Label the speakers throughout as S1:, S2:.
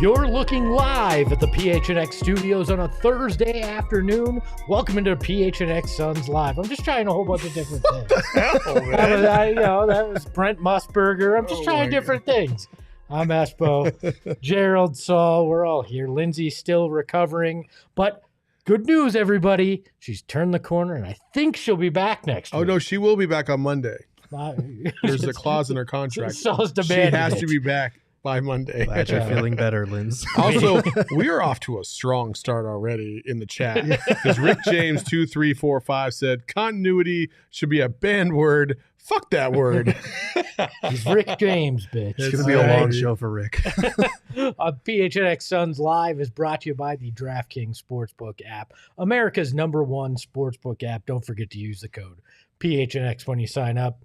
S1: You're looking live at the PHNX studios on a Thursday afternoon. Welcome into PHNX Suns Live. I'm just trying a whole bunch of different things.
S2: What the hell, man?
S1: That was Brent Musburger. I'm just trying different things. I'm Espo, Gerald, Saul. We're all here. Lindsey's still recovering, but good news, everybody. She's turned the corner, and I think she'll be back next week.
S2: Oh, no, she will be back on Monday. There's a clause in her contract.
S1: Saul's
S2: She
S1: demanding
S2: has
S1: it.
S2: to be back by Monday.
S3: Glad you're feeling better, Linz.
S2: Also, we are off to a strong start already in the chat because Rick James 2345 said continuity should be a banned word. Fuck that word.
S1: He's Rick James, bitch.
S3: It's going to be a long show for Rick.
S1: PHNX Suns Live is brought to you by the DraftKings Sportsbook app, America's #1 sportsbook app. Don't forget to use the code PHNX when you sign up.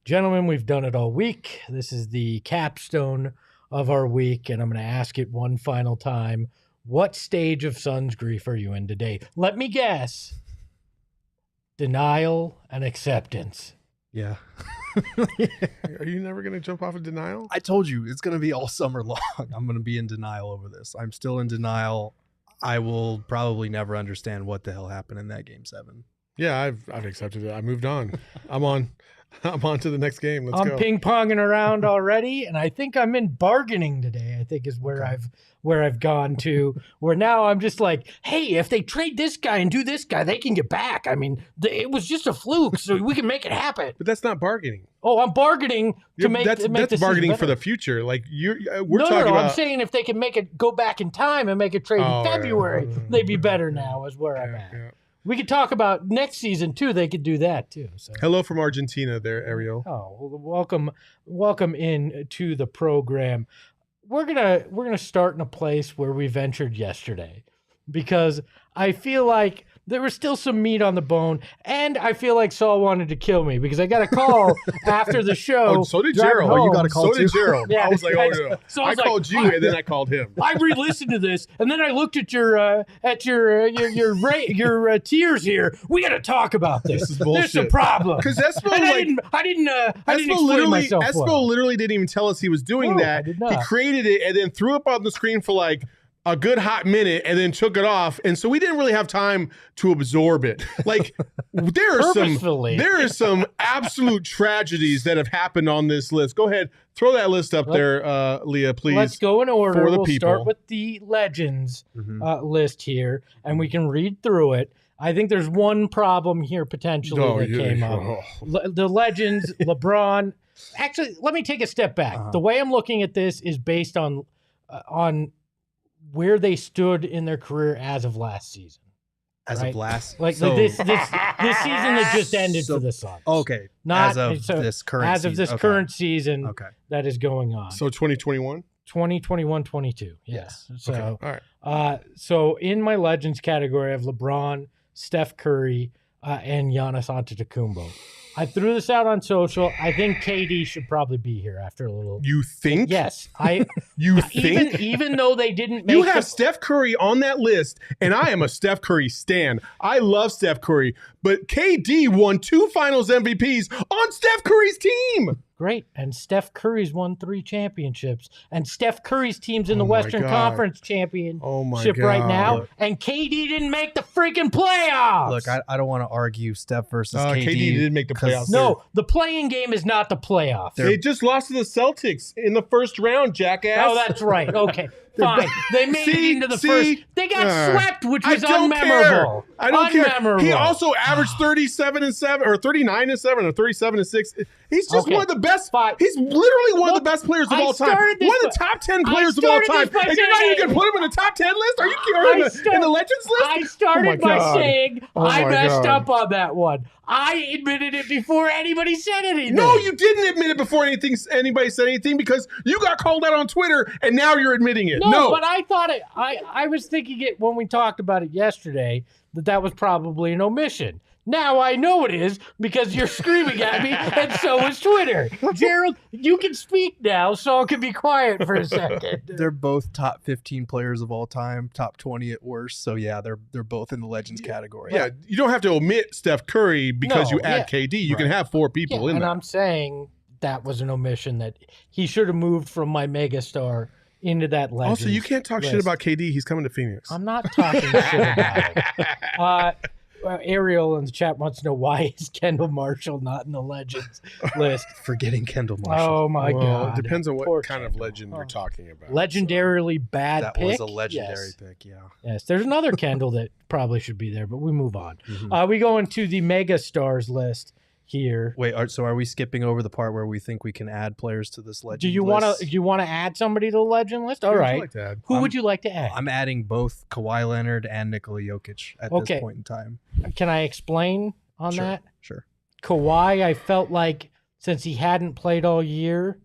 S1: Gentlemen, we've done it all week. This is the capstone of our week, and I'm going to ask it one final time. What stage of Suns grief are you in today? Let me guess. Denial and acceptance.
S3: Yeah.
S2: Are you never going to jump off of denial?
S3: I told you, it's going to be all summer long. I'm going to be in denial over this. I'm still in denial. I will probably never understand what the hell happened in that Game 7.
S2: Yeah, I've accepted it. I moved on. I'm on to the next game. Let's go.
S1: I'm ping-ponging around already, and I think I'm in bargaining today, I think is where I've gone to, where now I'm just like, hey, if they trade this guy and do this guy, they can get back. I mean, it was just a fluke, so we can make it happen.
S2: But that's not bargaining.
S1: Oh, I'm bargaining to make
S2: that's
S1: this
S2: bargaining
S1: better.
S2: for the future. Like we're
S1: No,
S2: talking about.
S1: I'm saying if they can make it go back in time and make a trade in February, they'd be better now is where I'm at.
S2: Yeah.
S1: We could talk about next season too. They could do that too. So.
S2: Hello from Argentina there, Ariel.
S1: Oh, well, welcome in to the program. We're gonna start in a place where we ventured yesterday, because I feel like there was still some meat on the bone, and I feel like Saul wanted to kill me because I got a call after the show.
S2: Oh, so did
S1: driving
S2: Gerald.
S1: home.
S2: You got a call. So did Gerald.
S1: Yeah.
S2: I was like, oh no.
S1: So
S2: I
S1: was
S2: called
S1: like,
S2: you, and then I called him.
S1: I re-listened to this, and then I looked at your tiers here. We got to talk about this.
S2: This is bullshit.
S1: There's a problem.
S2: Because Espo,
S1: And
S2: like,
S1: I didn't explain myself
S2: Espo
S1: well.
S2: literally didn't even tell us he was doing
S1: No, I
S2: that.
S1: did not.
S2: He created it and then threw it up on the screen for like a good hot minute and then took it off. And so we didn't really have time to absorb it. Like there are some absolute tragedies that have happened on this list. Go ahead, throw that list up there, Leah, please.
S1: Let's go in order.
S2: For the
S1: We'll
S2: people.
S1: start with the legends list here, and we can read through it. I think there's one problem here potentially that came up. The legends, LeBron. Actually, let me take a step back. The way I'm looking at this is based on where they stood in their career as of last season.
S3: As of last?
S1: Like this season that just ended for the Suns.
S3: Okay.
S1: Not
S3: this current season.
S1: Current season that is going on.
S2: So 2021?
S1: 2021-22. Yes. So,
S2: okay. All right.
S1: So in my legends category, I have LeBron, Steph Curry, and Giannis Antetokounmpo. I threw this out on social. I think KD should probably be here after a little.
S2: You think?
S1: Yes.
S2: You think?
S1: Even though they didn't make
S2: You have Steph Curry on that list, and I am a Steph Curry stan. I love Steph Curry, but KD won 2 Finals MVPs on Steph Curry's team.
S1: Great. And Steph Curry's won 3 championships. And Steph Curry's team's in the Western Conference Championship right now. And KD didn't make the freaking playoffs.
S3: Look, I don't want to argue Steph versus KD.
S2: KD didn't make the playoffs.
S1: No, the playing game is not the playoffs.
S2: They just lost to the Celtics in the first round, jackass.
S1: Oh, that's right. Okay. Fine. They made it into the first. They got swept, which was unmemorable.
S2: I don't care. He also averaged 37 and 7, or 39 and 7, or 37 and 6. He's just one of the best. He's literally one of the best players of all time. One of the top 10 players of all time. And you're not even going to put him in the top 10 list? Are you kidding? In the Legends list?
S1: I started by saying I messed up on that one. I admitted it before anybody said anything.
S2: No, you didn't admit it before anybody said anything, because you got called out on Twitter and now you're admitting it. No,
S1: but I thought it. I was thinking it when we talked about it yesterday that was probably an omission. Now I know it is because you're screaming at me, and so is Twitter. Gerald, you can speak now. Saul can be quiet for a second.
S3: They're both top 15 players of all time, top 20 at worst. So yeah, they're both in the legends category.
S2: Yeah, you don't have to omit Steph Curry because you add KD. You can have 4 people in
S1: there.
S2: there.
S1: And I'm saying that was an omission, that he should have moved from my megastar into that legend.
S2: Also, you can't talk shit about KD. He's coming to Phoenix.
S1: I'm not talking shit about it. Ariel in the chat wants to know, why is Kendall Marshall not in the legends list?
S3: Forgetting Kendall Marshall.
S1: Oh my God.
S2: It depends on what
S1: Poor
S2: kind of legend we're talking about.
S1: Legendarily bad
S3: that
S1: pick.
S3: That was a legendary pick, yeah.
S1: Yes, there's another Kendall that probably should be there, but we move on. We go into the mega stars list here.
S3: Wait, so are we skipping over the part where we think we can add players to this legend
S1: Do you want to add somebody to the legend list? All right. Who would you like to add?
S3: I'm adding both Kawhi Leonard and Nikola Jokic at this point in time.
S1: Can I explain on that?
S3: Sure.
S1: Kawhi, I felt like since he hadn't played all year,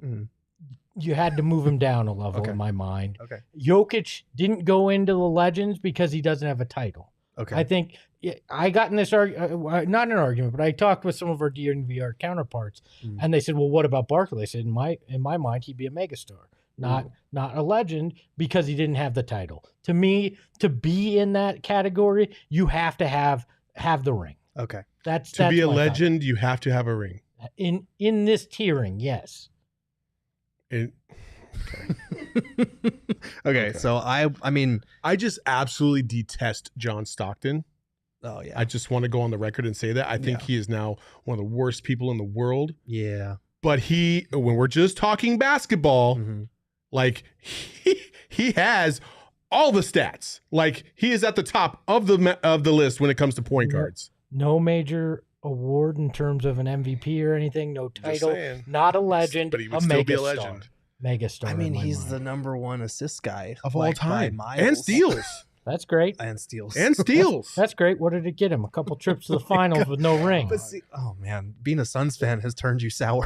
S1: you had to move him down a level in my mind.
S3: Okay.
S1: Jokic didn't go into the legends because he doesn't have a title.
S3: Okay.
S1: I think I got in this not an argument, but I talked with some of our DNVR counterparts, and they said, "Well, what about Barkley?" I said, "In my mind, he'd be a megastar, not a legend, because he didn't have the title. To me, to be in that category, you have to have the ring.
S3: Okay,
S1: that's
S2: to be a legend, you have to have a ring.
S1: In this tiering, yes.
S3: Okay, so I mean,
S2: I just absolutely detest John Stockton.
S3: Oh yeah,
S2: I just want to go on the record and say that I think he is now one of the worst people in the world.
S3: Yeah,
S2: but when we're just talking basketball, like he has all the stats. Like, he is at the top of the list when it comes to point guards.
S1: No major award in terms of an MVP or anything. No title. Not a legend.
S2: But he would still be a legend.
S1: Megastar.
S3: I mean, he's the #1 assist guy
S2: of all time, and steals.
S1: That's great.
S3: And steals.
S1: That's great. What did it get him? A couple trips to the finals with no ring.
S3: But see, oh man, being a Suns fan has turned you sour.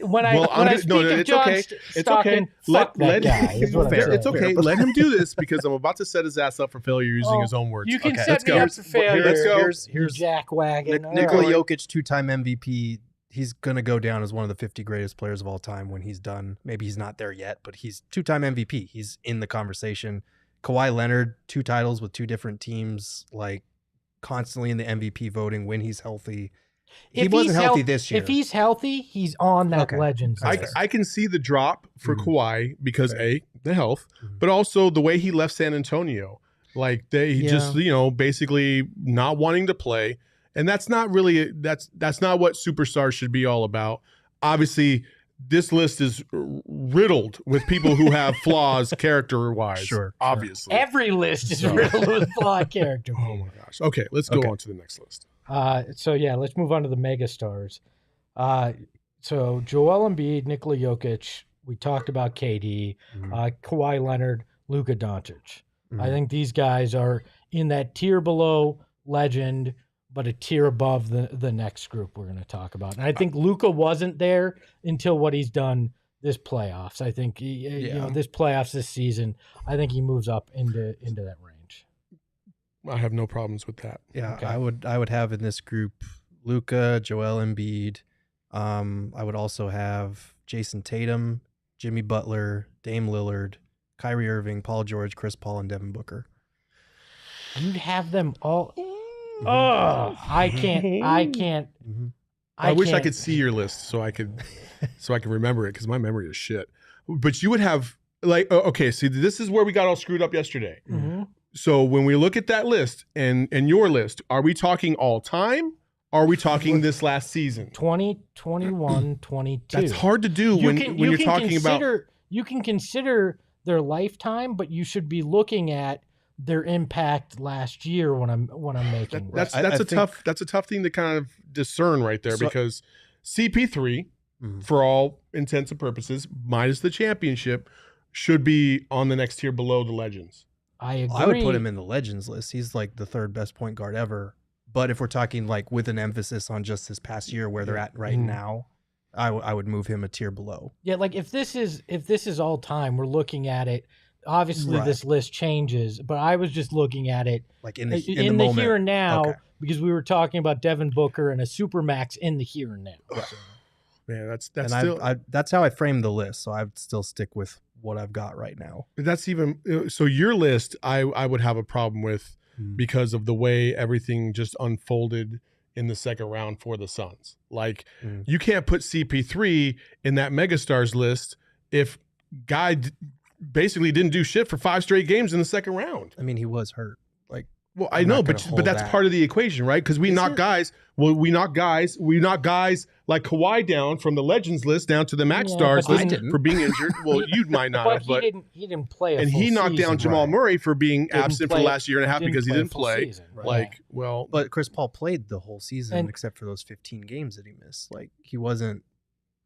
S1: When I speak of John Stockton, fuck that guy.
S2: It's okay. Let him do this, because I'm about to set his ass up for failure using his own words.
S1: You can set me up for failure.
S2: Let's go.
S1: Here's Jack Wagon.
S3: Nikola Jokic, 2-time MVP. He's going to go down as one of the 50 greatest players of all time when he's done. Maybe he's not there yet, but he's 2-time MVP. He's in the conversation. Kawhi Leonard, 2 titles with 2 different teams, like constantly in the MVP voting when he's healthy. He wasn't healthy this year.
S1: If he's healthy, he's on that legend.
S2: I can see the drop for Kawhi because the health, but also the way he left San Antonio. Like he just, basically not wanting to play. And that's not really that's not what superstars should be all about. Obviously, this list is riddled with people who have flaws character-wise.
S3: Sure.
S2: Obviously.
S1: Every list is riddled with flawed character.
S2: Oh my gosh. Okay, let's go on to the next list.
S1: Let's move on to the megastars. So Joel Embiid, Nikola Jokic, we talked about KD, Kawhi Leonard, Luka Doncic. I think these guys are in that tier below legend, but a tier above the next group we're going to talk about. And I think Luka wasn't there until what he's done this playoffs. I think this playoffs this season, I think he moves up into that range.
S2: I have no problems with that.
S3: Yeah, okay. I would have in this group Luka, Joel Embiid. I would also have Jason Tatum, Jimmy Butler, Dame Lillard, Kyrie Irving, Paul George, Chris Paul, and Devin Booker.
S1: You'd have them all. Oh, I can't.
S2: I wish I could see your list so I could remember it, because my memory is shit. But you would have see, this is where we got all screwed up yesterday. So when we look at that list and your list, are we talking all time? Are we talking this last season?
S1: 20, 21, 22.
S2: That's hard to do when you're talking about.
S1: You can consider their lifetime, but you should be looking at their impact last year when I'm making.
S2: That's a tough thing to kind of discern right there, because CP3, for all intents and purposes, minus the championship, should be on the next tier below the legends.
S1: I agree.
S3: I would put him in the legends list. He's like the 3rd best point guard ever. But if we're talking like with an emphasis on just this past year where they're at right now, I would move him a tier below.
S1: Yeah, like if this is all time, we're looking at it obviously this list changes, but I was just looking at it
S3: like in the
S1: here and now because we were talking about Devin Booker and a supermax in the here and now.
S2: Right. So. Man, that's
S3: and
S2: still
S3: that's how I framed the list. So I would still stick with what I've got right now.
S2: That's even so. Your list, I would have a problem with because of the way everything just unfolded in the second round for the Suns. Like you can't put CP3 in that megastars list if guy basically didn't do shit for 5 straight games in the second round.
S3: I mean, he was hurt. Like,
S2: well, I know, but that's part of the equation, right? Because we knock guys. Well, we knock guys like Kawhi down from the Legends list down to the Max Stars list for being injured. Well, you might not have, but
S1: he didn't play.
S2: And he knocked down Jamal Murray for being absent for the last year and a half because he didn't play. Like, well,
S3: but Chris Paul played the whole season except for those 15 games that he missed. Like, he wasn't.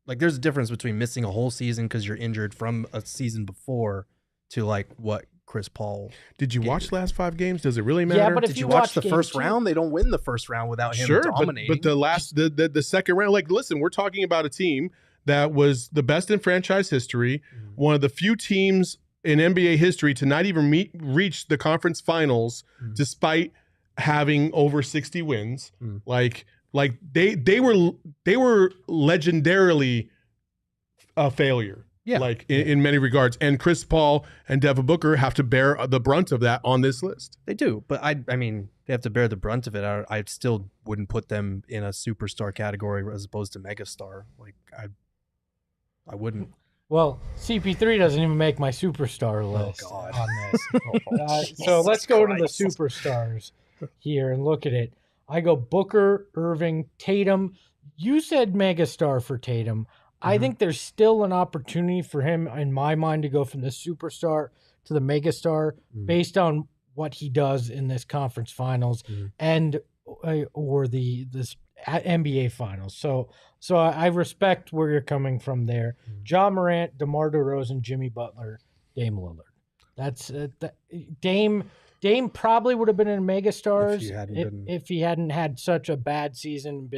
S3: Like, there's a difference between missing a whole season because you're injured from a season before to like what Chris Paul.
S2: Did you watch the last 5 games? Does it really matter?
S1: Yeah, but if
S3: did you watch the first round? They don't win the first round without him dominating.
S2: But the second round, like, listen, we're talking about a team that was the best in franchise history, one of the few teams in NBA history to not even reach the conference finals despite having over 60 wins. Like they were legendarily a failure. Yeah. Like in many regards. And Chris Paul and Devin Booker have to bear the brunt of that on this list.
S3: They do. But I mean, they have to bear the brunt of it. I still wouldn't put them in a superstar category as opposed to megastar. Like, I wouldn't.
S1: Well, CP3 doesn't even make my superstar list on this. So let's go to the superstars here and look at it. I go Booker, Irving, Tatum. You said megastar for Tatum. I think there's still an opportunity for him, in my mind, to go from the superstar to the megastar based on what he does in this conference finals and or this NBA finals. So I respect where you're coming from there. Ja Morant, DeMar DeRozan, Jimmy Butler, Dame Lillard. That's Dame probably would have been in megastars if he hadn't had such a bad season,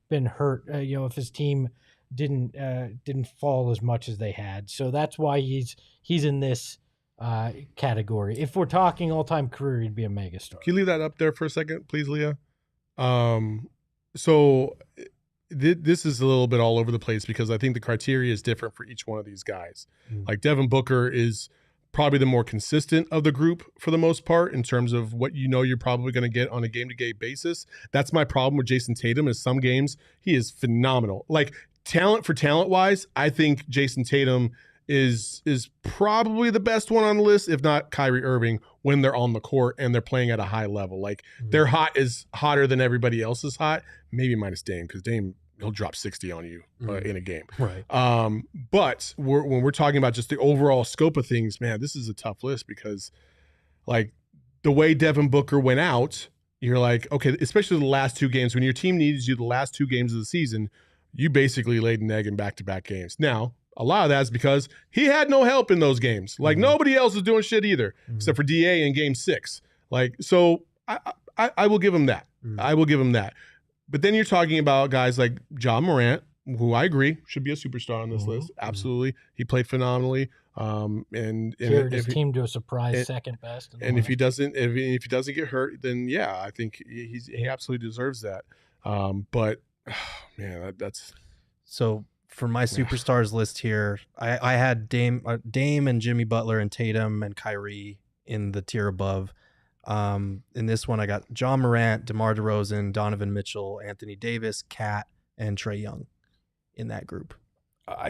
S1: been hurt. If his team didn't fall as much as they had. So that's why he's in this category. If we're talking all-time career, he'd be a megastar.
S2: Can you leave that up there for a second, please, Leah? So this is a little bit all over the place because I think the criteria is different for each one of these guys. Like Devin Booker is probably the more consistent of the group for the most part in terms of what you're probably going to get on a game-to-game basis. That's my problem with Jason Tatum is some games he is phenomenal. Like, talent-wise, I think Jason Tatum is probably the best one on the list, if not Kyrie Irving, when they're on the court and they're playing at a high level. Like, their hot is hotter than everybody else is hot, maybe minus Dame, because Dame, he'll drop 60 on you in a game.
S3: Right.
S2: But when we're talking about just the overall scope of things, man, this is a tough list because, like, the way Devin Booker went out, you're like, okay, especially the last 2 games, when your team needs you the last 2 games of the season, you basically laid an egg in back-to-back games. Now, a lot of that is because he had no help in those games. Like, nobody else was doing shit either, except for DA in Game 6. Like, so I will give him that. I will give him that. But then you're talking about guys like Ja Morant, who I agree should be a superstar on this list. Absolutely. He played phenomenally. And
S1: carried his team to a surprise second best.
S2: And if he doesn't get hurt, then yeah, I think he absolutely deserves that. But man, that's
S3: so for my superstars list here. I had Dame and Jimmy Butler and Tatum and Kyrie in the tier above. In this one, I got Ja Morant, DeMar DeRozan, Donovan Mitchell, Anthony Davis, Kat, and Trae Young in that group.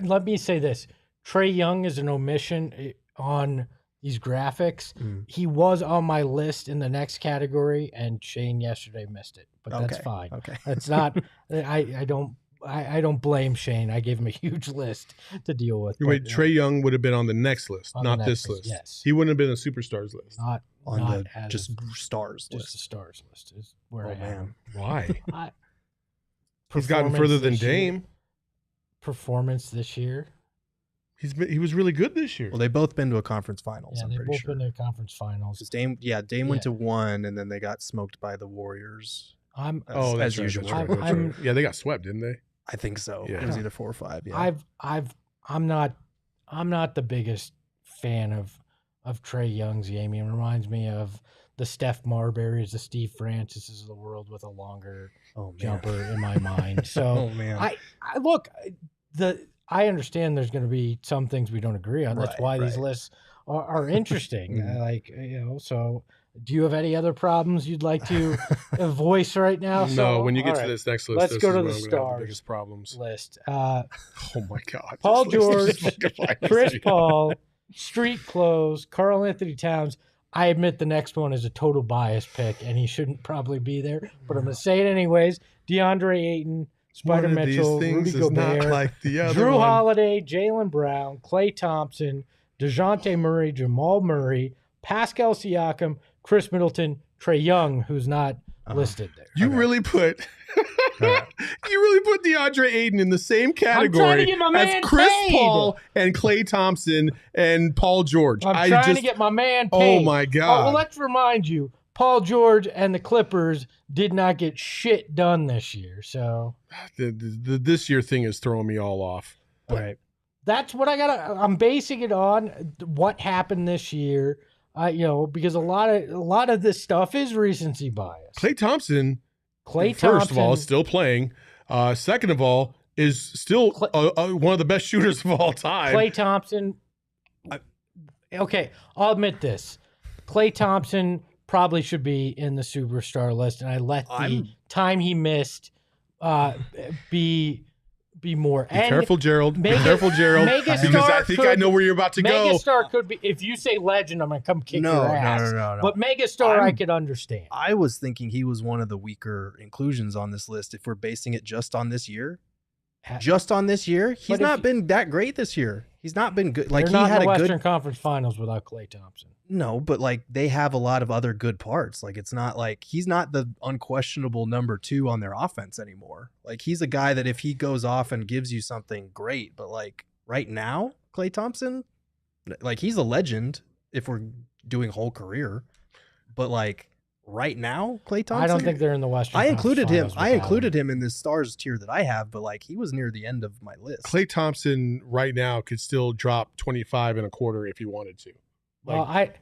S1: Let me say this: Trae Young is an omission on these graphics. He was on my list in the next category, and Shane yesterday missed it. But that's fine. Okay, that's not. I don't blame Shane. I gave him a huge list to deal with.
S2: Wait, Trae Young would have been on the next list, not this list.
S1: Yes,
S2: he wouldn't have been a superstars list.
S1: Not
S3: the just stars list.
S1: Just the stars list is where I am.
S2: Why? He's gotten further than Dame.
S1: Performance this year.
S2: He was really good this year.
S3: Well, they've both been to a conference finals.
S1: Yeah, they've both been to conference finals.
S3: Dame went to 1, and then they got smoked by the Warriors.
S2: As usual. Yeah, they got swept, didn't they?
S3: I think so.
S2: Yeah.
S3: It was either 4 or 5. Yeah.
S1: I'm not the biggest fan of Trae Young's game. He reminds me of the Steph Marbury's, the Steve Francis's of the world with a longer jumper in my mind. So I look, I understand there's going to be some things we don't agree on. That's why these lists are interesting. So do you have any other problems you'd like to voice right now?
S2: No, when you get to this next list,
S1: let's go to the stars
S2: biggest problems
S1: list.
S2: Oh my God.
S1: Paul George, Chris Paul, Street Clothes, Karl Anthony Towns. I admit the next one is a total bias pick, and he shouldn't probably be there, but I'm going to say it anyways. DeAndre Ayton, Spider Mitchell, Rudy Gobert,
S2: like
S1: Drew Holiday, Jaylen Brown, Klay Thompson, DeJounte Murray, Jamal Murray, Pascal Siakam, Chris Middleton, Trae Young, who's not listed there.
S2: You really put DeAndre Ayton in the same category as Chris Paul and Klay Thompson and Paul George.
S1: I'm trying to get my man paid.
S2: Oh my God.
S1: Well, let's remind you, Paul George and the Clippers did not get shit done this year. So
S2: this year thing is throwing me all off.
S1: Right. That's what I'm basing it on what happened this year. Because a lot of this stuff is recency bias.
S2: Klay Thompson, first of all, is still playing. Second of all, is still one of the best shooters of all time.
S1: Klay Thompson. Okay, I'll admit this. Klay Thompson probably should be in the superstar list, and I let the time he missed be more.
S2: Be careful, Gerald. Be careful, Gerald. Because I think I know where you're about to go.
S1: Megastar could be. If you say legend, I'm going to come kick your ass. No. But Megastar, I could understand.
S3: I was thinking he was one of the weaker inclusions on this list. If we're basing it just on this year, he's not been that great this year. He's not been good. Like,
S1: he had a Western Conference Finals without Klay Thompson.
S3: No, but like they have a lot of other good parts. Like, it's not like he's not the unquestionable number 2 on their offense anymore. Like, he's a guy that if he goes off and gives you something, great. But like right now, Klay Thompson, like, he's a legend if we're doing whole career. But like right now, Klay Thompson,
S1: I don't think they're in the Western.
S3: I included him in this stars tier that I have, but like he was near the end of my list.
S2: Klay Thompson right now could still drop 25 and a quarter if he wanted to. Like,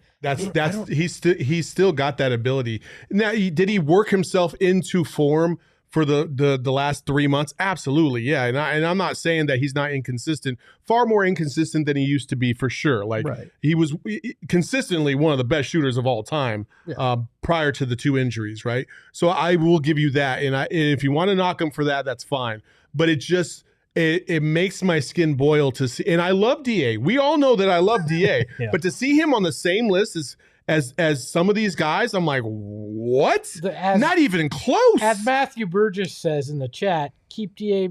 S2: he's still got that ability. Now, did he work himself into form for the last 3 months? Absolutely, yeah. And I'm not saying that he's not inconsistent. Far more inconsistent than he used to be, for sure. Like, he was consistently one of the best shooters of all time prior to the 2 injuries, right? So I will give you that. And if you want to knock him for that, that's fine. But it makes my skin boil to see. And I love DA. We all know that I love DA. But to see him on the same list as some of these guys, I'm like, what? Not even close.
S1: As Matthew Burgess says in the chat, keep DA,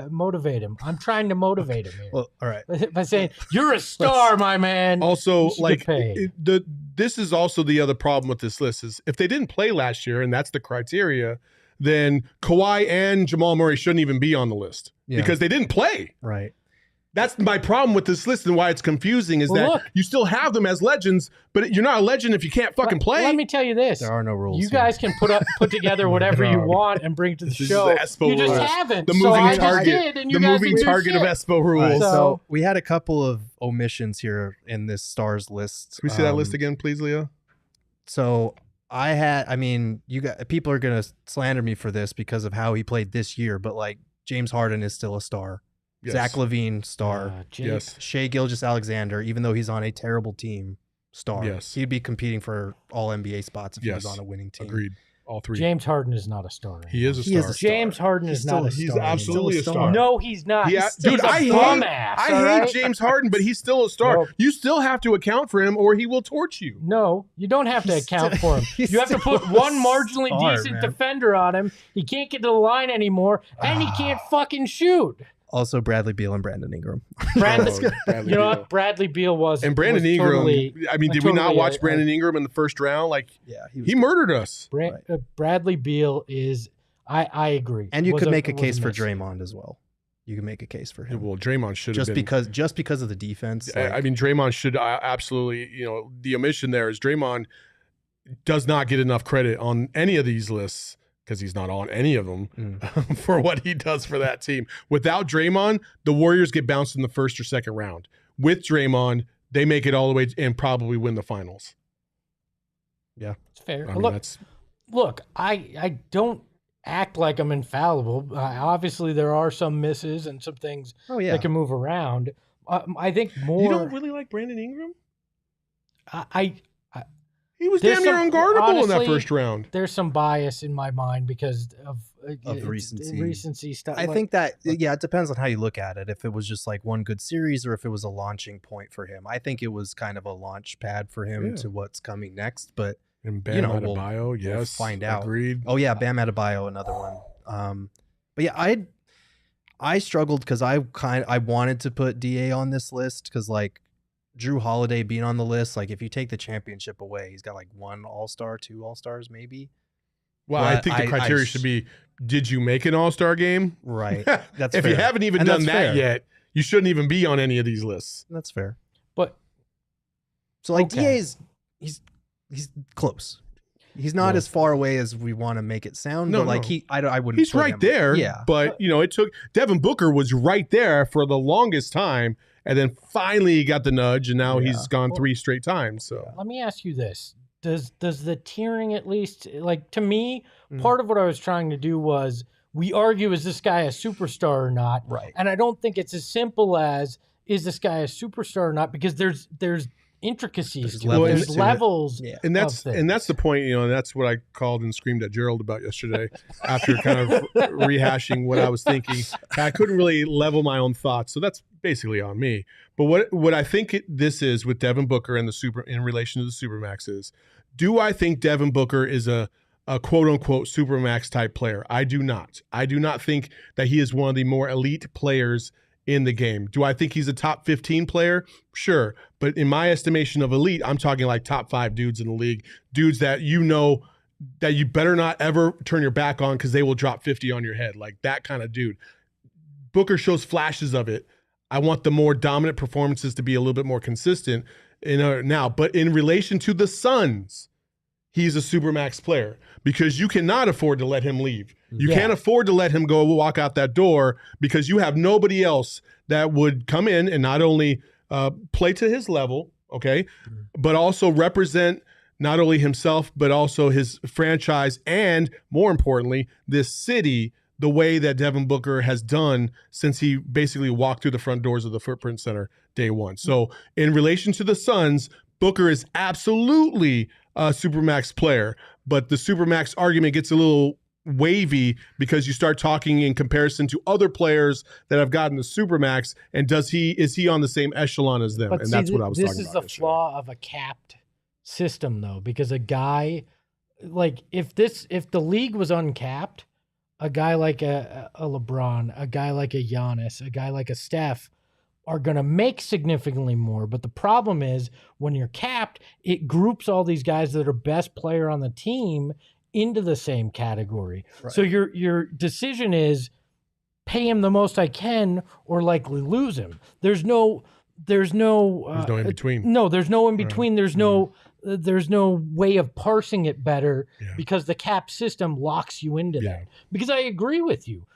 S1: motivate him. I'm trying to motivate him here.
S3: Well, all right.
S1: By saying, you're a star, my man.
S2: Also, like, this is also the other problem with this list is if they didn't play last year, and that's the criteria, then Kawhi and Jamal Murray shouldn't even be on the list because they didn't play.
S3: Right.
S2: That's my problem with this list and why it's confusing is you still have them as legends, but you're not a legend if you can't fucking play.
S1: Let me tell you this.
S3: There are no rules.
S1: You guys can put together whatever you want and bring to the show. You just haven't.
S2: The moving target. The moving target of Espo rules.
S3: Right, so we had a couple of omissions here in this stars list.
S2: Can we see that list again, please, Leo?
S3: So people are going to slander me for this because of how he played this year, but like James Harden is still a star. Yes. Zach LaVine, star.
S2: Yes.
S3: Shai Gilgeous-Alexander, even though he's on a terrible team, star.
S2: Yes.
S3: He'd be competing for all NBA spots if he was on a winning team.
S2: Agreed. All 3.
S1: James Harden is not a star anymore.
S2: He is a star.
S1: James Harden is not a star.
S2: He's absolutely a star.
S1: No, he's not.
S2: Dude, I hate James Harden, but he's still a star. Nope. You still have to account for him or he will torch you.
S1: No, you don't have to account for him. You have to put one marginally decent defender on him. He can't get to the line anymore, and he can't fucking shoot.
S3: Also, Bradley Beal and Brandon Ingram.
S1: You know what? Bradley Beal was.
S2: And Brandon Ingram. Did we not watch Brandon Ingram in the first round? Like, he murdered us.
S1: Bradley Beal is. I agree.
S3: And you could make a case for Draymond as well. You can make a case for him.
S2: Well, Draymond should have been.
S3: Just because of the defense.
S2: Draymond should absolutely. The omission there is Draymond does not get enough credit on any of these lists. Because he's not on any of them for what he does for that team. Without Draymond, the Warriors get bounced in the first or second round. With Draymond, they make it all the way and probably win the finals.
S3: Yeah,
S1: it's fair.
S2: I mean,
S1: Look, I don't act like I'm infallible. Obviously, there are some misses and some things that can move around. I think more.
S2: You don't really like Brandon Ingram? He was
S1: There's
S2: damn near unguardable
S1: honestly,
S2: in that first round.
S1: There's some bias in my mind because of
S3: recency
S1: stuff.
S3: I think that, it depends on how you look at it. If it was just like one good series or if it was a launching point for him. I think it was kind of a launch pad for him to what's coming next. But,
S2: and Bam Adebayo,
S3: we'll find out.
S2: Agreed.
S3: Oh, yeah, Bam Adebayo, another one. But yeah, I struggled because I wanted to put DA on this list because, like, Drew Holiday being on the list, like if you take the championship away, he's got like 1 All-Star, 2 All-Stars maybe.
S2: Well, I think the criteria should be, did you make an All-Star game?
S3: Right. That's
S2: if
S3: fair.
S2: you haven't even done that yet, you shouldn't even be on any of these lists.
S3: That's fair.
S1: But
S3: so like DA's he's close. He's not as far away as we want to make it sound, but like I wouldn't.
S2: He's right there.
S3: Yeah.
S2: But it took Devin Booker was right there for the longest time. And then finally he got the nudge, and now he's gone 3 straight times. So
S1: let me ask you this: Does the tiering at least, like, to me, part of what I was trying to do was we argue, is this guy a superstar or not?
S3: Right.
S1: And I don't think it's as simple as, is this guy a superstar or not? Because there's intricacies, there's levels.
S2: Yeah. And that's the point, and that's what I called and screamed at Gerald about yesterday after kind of rehashing what I was thinking. I couldn't really level my own thoughts, so that's basically on me. But what I think this is with Devin Booker and in relation to the Supermax is, do I think Devin Booker is a quote unquote Supermax type player? I do not. I do not think that he is one of the more elite players in the game. Do I think he's a top 15 player? Sure. But in my estimation of elite, I'm talking like top 5 dudes in the league, dudes that that you better not ever turn your back on because they will drop 50 on your head. Like that kind of dude. Booker shows flashes of it. I want the more dominant performances to be a little bit more consistent now. But in relation to the Suns, he's a Supermax player because you cannot afford to let him leave. You can't afford to let him go walk out that door because you have nobody else that would come in and not only play to his level, but also represent not only himself, but also his franchise and, more importantly, this city the way that Devin Booker has done since he basically walked through the front doors of the Footprint Center day one. So in relation to the Suns, Booker is absolutely a Supermax player, but the Supermax argument gets a little wavy because you start talking in comparison to other players that have gotten the Supermax, and is he on the same echelon as them?
S1: But
S2: and that's what I was talking about.
S1: This is the flaw of a capped system, though, because a guy like if the league was uncapped, a guy like a LeBron, a guy like a Giannis, a guy like a Steph are going to make significantly more. But the problem is when you're capped, it groups all these guys that are best player on the team into the same category. Right. So your decision is pay him the most I can or likely lose him. There's no in between. No, there's no in between. There's no way of parsing it better because the cap system locks you into that. Because I agree with you.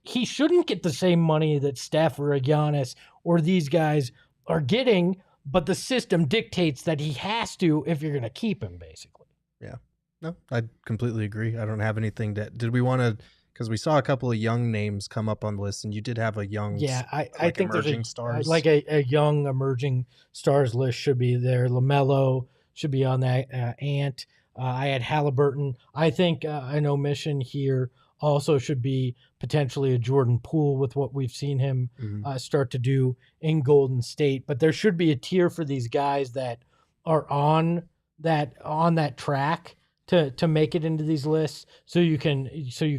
S1: He shouldn't get the same money that Steph or a Giannis or these guys are getting, but the system dictates that he has to if you're going to keep him, basically.
S3: Yeah. No, I completely agree. I don't have anything did we want to, because we saw a couple of young names come up on the list, and you did have a young,
S1: I think
S3: emerging stars.
S1: Like a young emerging stars list should be there. LaMelo should be on that. Ant. I had Halliburton. I think an omission here also should be potentially a Jordan Poole with what we've seen him start to do in Golden State. But there should be a tier for these guys that are on that track to make it into these lists, so you can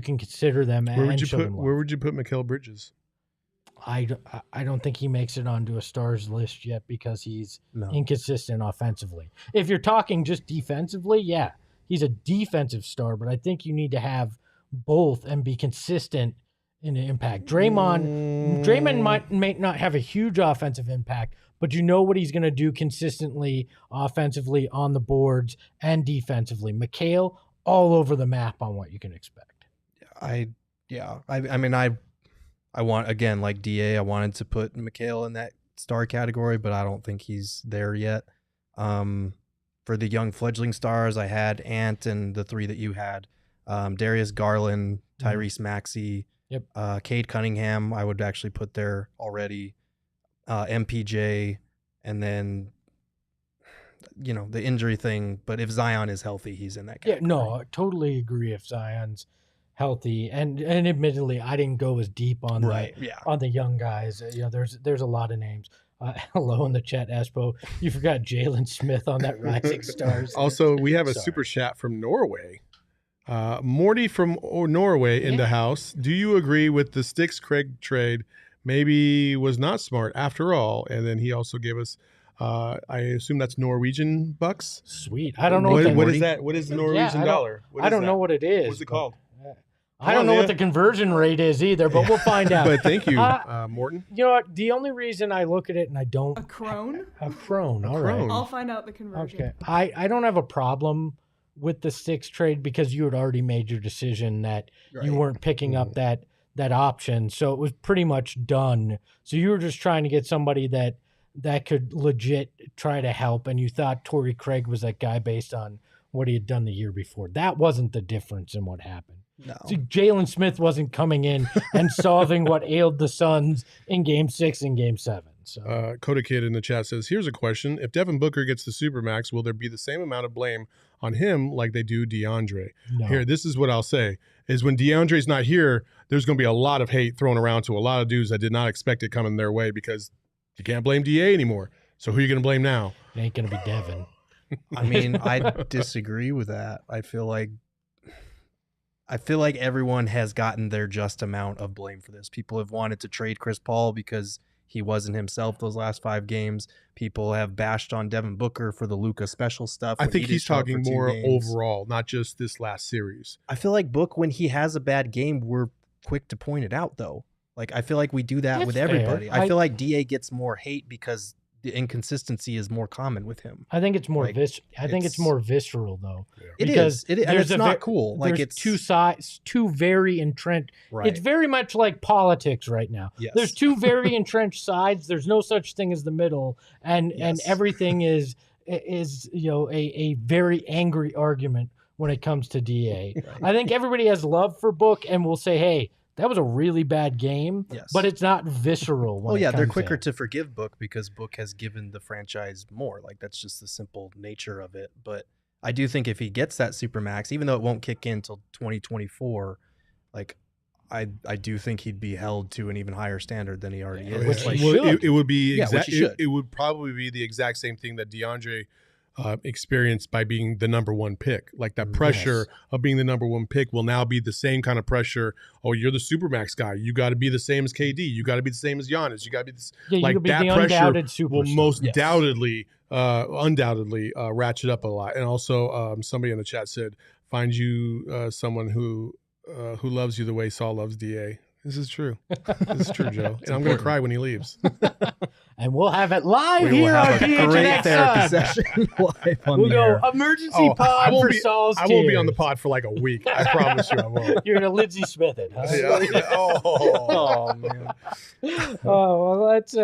S1: consider them.
S2: Where would you put Mikal Bridges?
S1: I don't think he makes it onto a stars list yet because he's inconsistent offensively. If you're talking just defensively, he's a defensive star, but I think you need to have both and be consistent in the impact. Draymond might not have a huge offensive impact, but you know what he's going to do consistently offensively on the boards and defensively. Mikal, all over the map on what you can expect.
S3: I want, again, like DA, I wanted to put Mikal in that star category, but I don't think he's there yet. For the young fledgling stars, I had Ant and the 3 that you had. Darius Garland, Tyrese Maxey, Cade Cunningham, I would actually put there already. MPJ, and then, the injury thing. But if Zion is healthy, he's in that category.
S1: Yeah, no, I totally agree if Zion's healthy. And admittedly, I didn't go as deep on on the young guys. There's a lot of names. Hello in the chat, Espo. You forgot Jalen Smith on that Rising Stars.
S2: Also, we have a super chat from Norway. Morty from Norway in the house. Do you agree with the Sticks Craig trade? Maybe was not smart after all. And then he also gave us, I assume that's Norwegian bucks.
S1: Sweet. I don't know
S2: what is that. What is the Norwegian dollar?
S1: I don't know what it is.
S2: What's it called?
S1: I don't know what the conversion rate is either, but we'll find out.
S2: But thank you, Morton.
S1: You know what? The only reason I look at it and I don't...
S4: A crone?
S1: A crone, all right.
S4: I'll find out the conversion.
S1: Okay. I don't have a problem with the Sticks trade because you had already made your decision that you weren't picking up that option. So it was pretty much done. So you were just trying to get somebody that could legit try to help, and you thought Torrey Craig was that guy based on what he had done the year before. That wasn't the difference in what happened.
S3: No.
S1: So Jalen Smith wasn't coming in and solving what ailed the Suns in Game 6 and Game 7. So,
S2: Coda Kid in the chat says, here's a question. If Devin Booker gets the Supermax, will there be the same amount of blame on him like they do DeAndre?
S1: No.
S2: Here, this is what I'll say, is when DeAndre's not here, there's going to be a lot of hate thrown around to a lot of dudes that did not expect it coming their way because you can't blame DA anymore. So who are you going to blame now?
S1: It ain't going to be Devin.
S3: I mean, I disagree with that. I feel like everyone has gotten their just amount of blame for this. People have wanted to trade Chris Paul because he wasn't himself those last 5 games. People have bashed on Devin Booker for the Luka special stuff.
S2: I think he's talking more overall, not just this last series.
S3: I feel like Book, when he has a bad game, we're quick to point it out, though. Like, I feel like we do that with everybody. I feel like DA gets more hate because the inconsistency is more common with him.
S1: I think it's more it's more visceral though.
S3: Yeah. Because and it's not cool. Like, it's
S1: two sides, two very entrenched.
S3: Right.
S1: It's very much like politics right now.
S3: Yes.
S1: There's two very entrenched sides. There's no such thing as the middle, and everything is a very angry argument when it comes to DA. Right. I think everybody has love for Book and will say, hey, that was a really bad game, but it's not visceral.
S3: They're quicker to forgive Book because Book has given the franchise more. Like, that's just the simple nature of it. But I do think if he gets that Supermax, even though it won't kick in until 2024, like, I do think he'd be held to an even higher standard than he already is.
S1: Which
S2: it would be
S3: it
S2: would probably be the exact same thing that DeAndre experienced by being the number 1 pick. Like, that pressure of being the number 1 pick will now be the same kind of pressure. Oh, you're the Supermax guy. You got to be the same as KD. You got to be the same as Giannis. You got to be this.
S1: Yeah,
S2: like,
S1: you be
S2: that
S1: the
S2: pressure will
S1: superstar.
S2: most undoubtedly ratchet up a lot. And also, somebody in the chat said, find you someone who loves you the way Saul loves DA. This is true. This is true, Joe. And I'm going to cry when he leaves.
S1: And we'll have it live here on PHNX
S3: therapy session live on
S1: we'll go emergency pod for Saul's
S2: I won't be on the pod for like a week. I promise you I won't.
S1: You're going to Lindsey Smith it, huh?
S2: Yeah.
S3: Oh, man.
S1: Oh, well, that's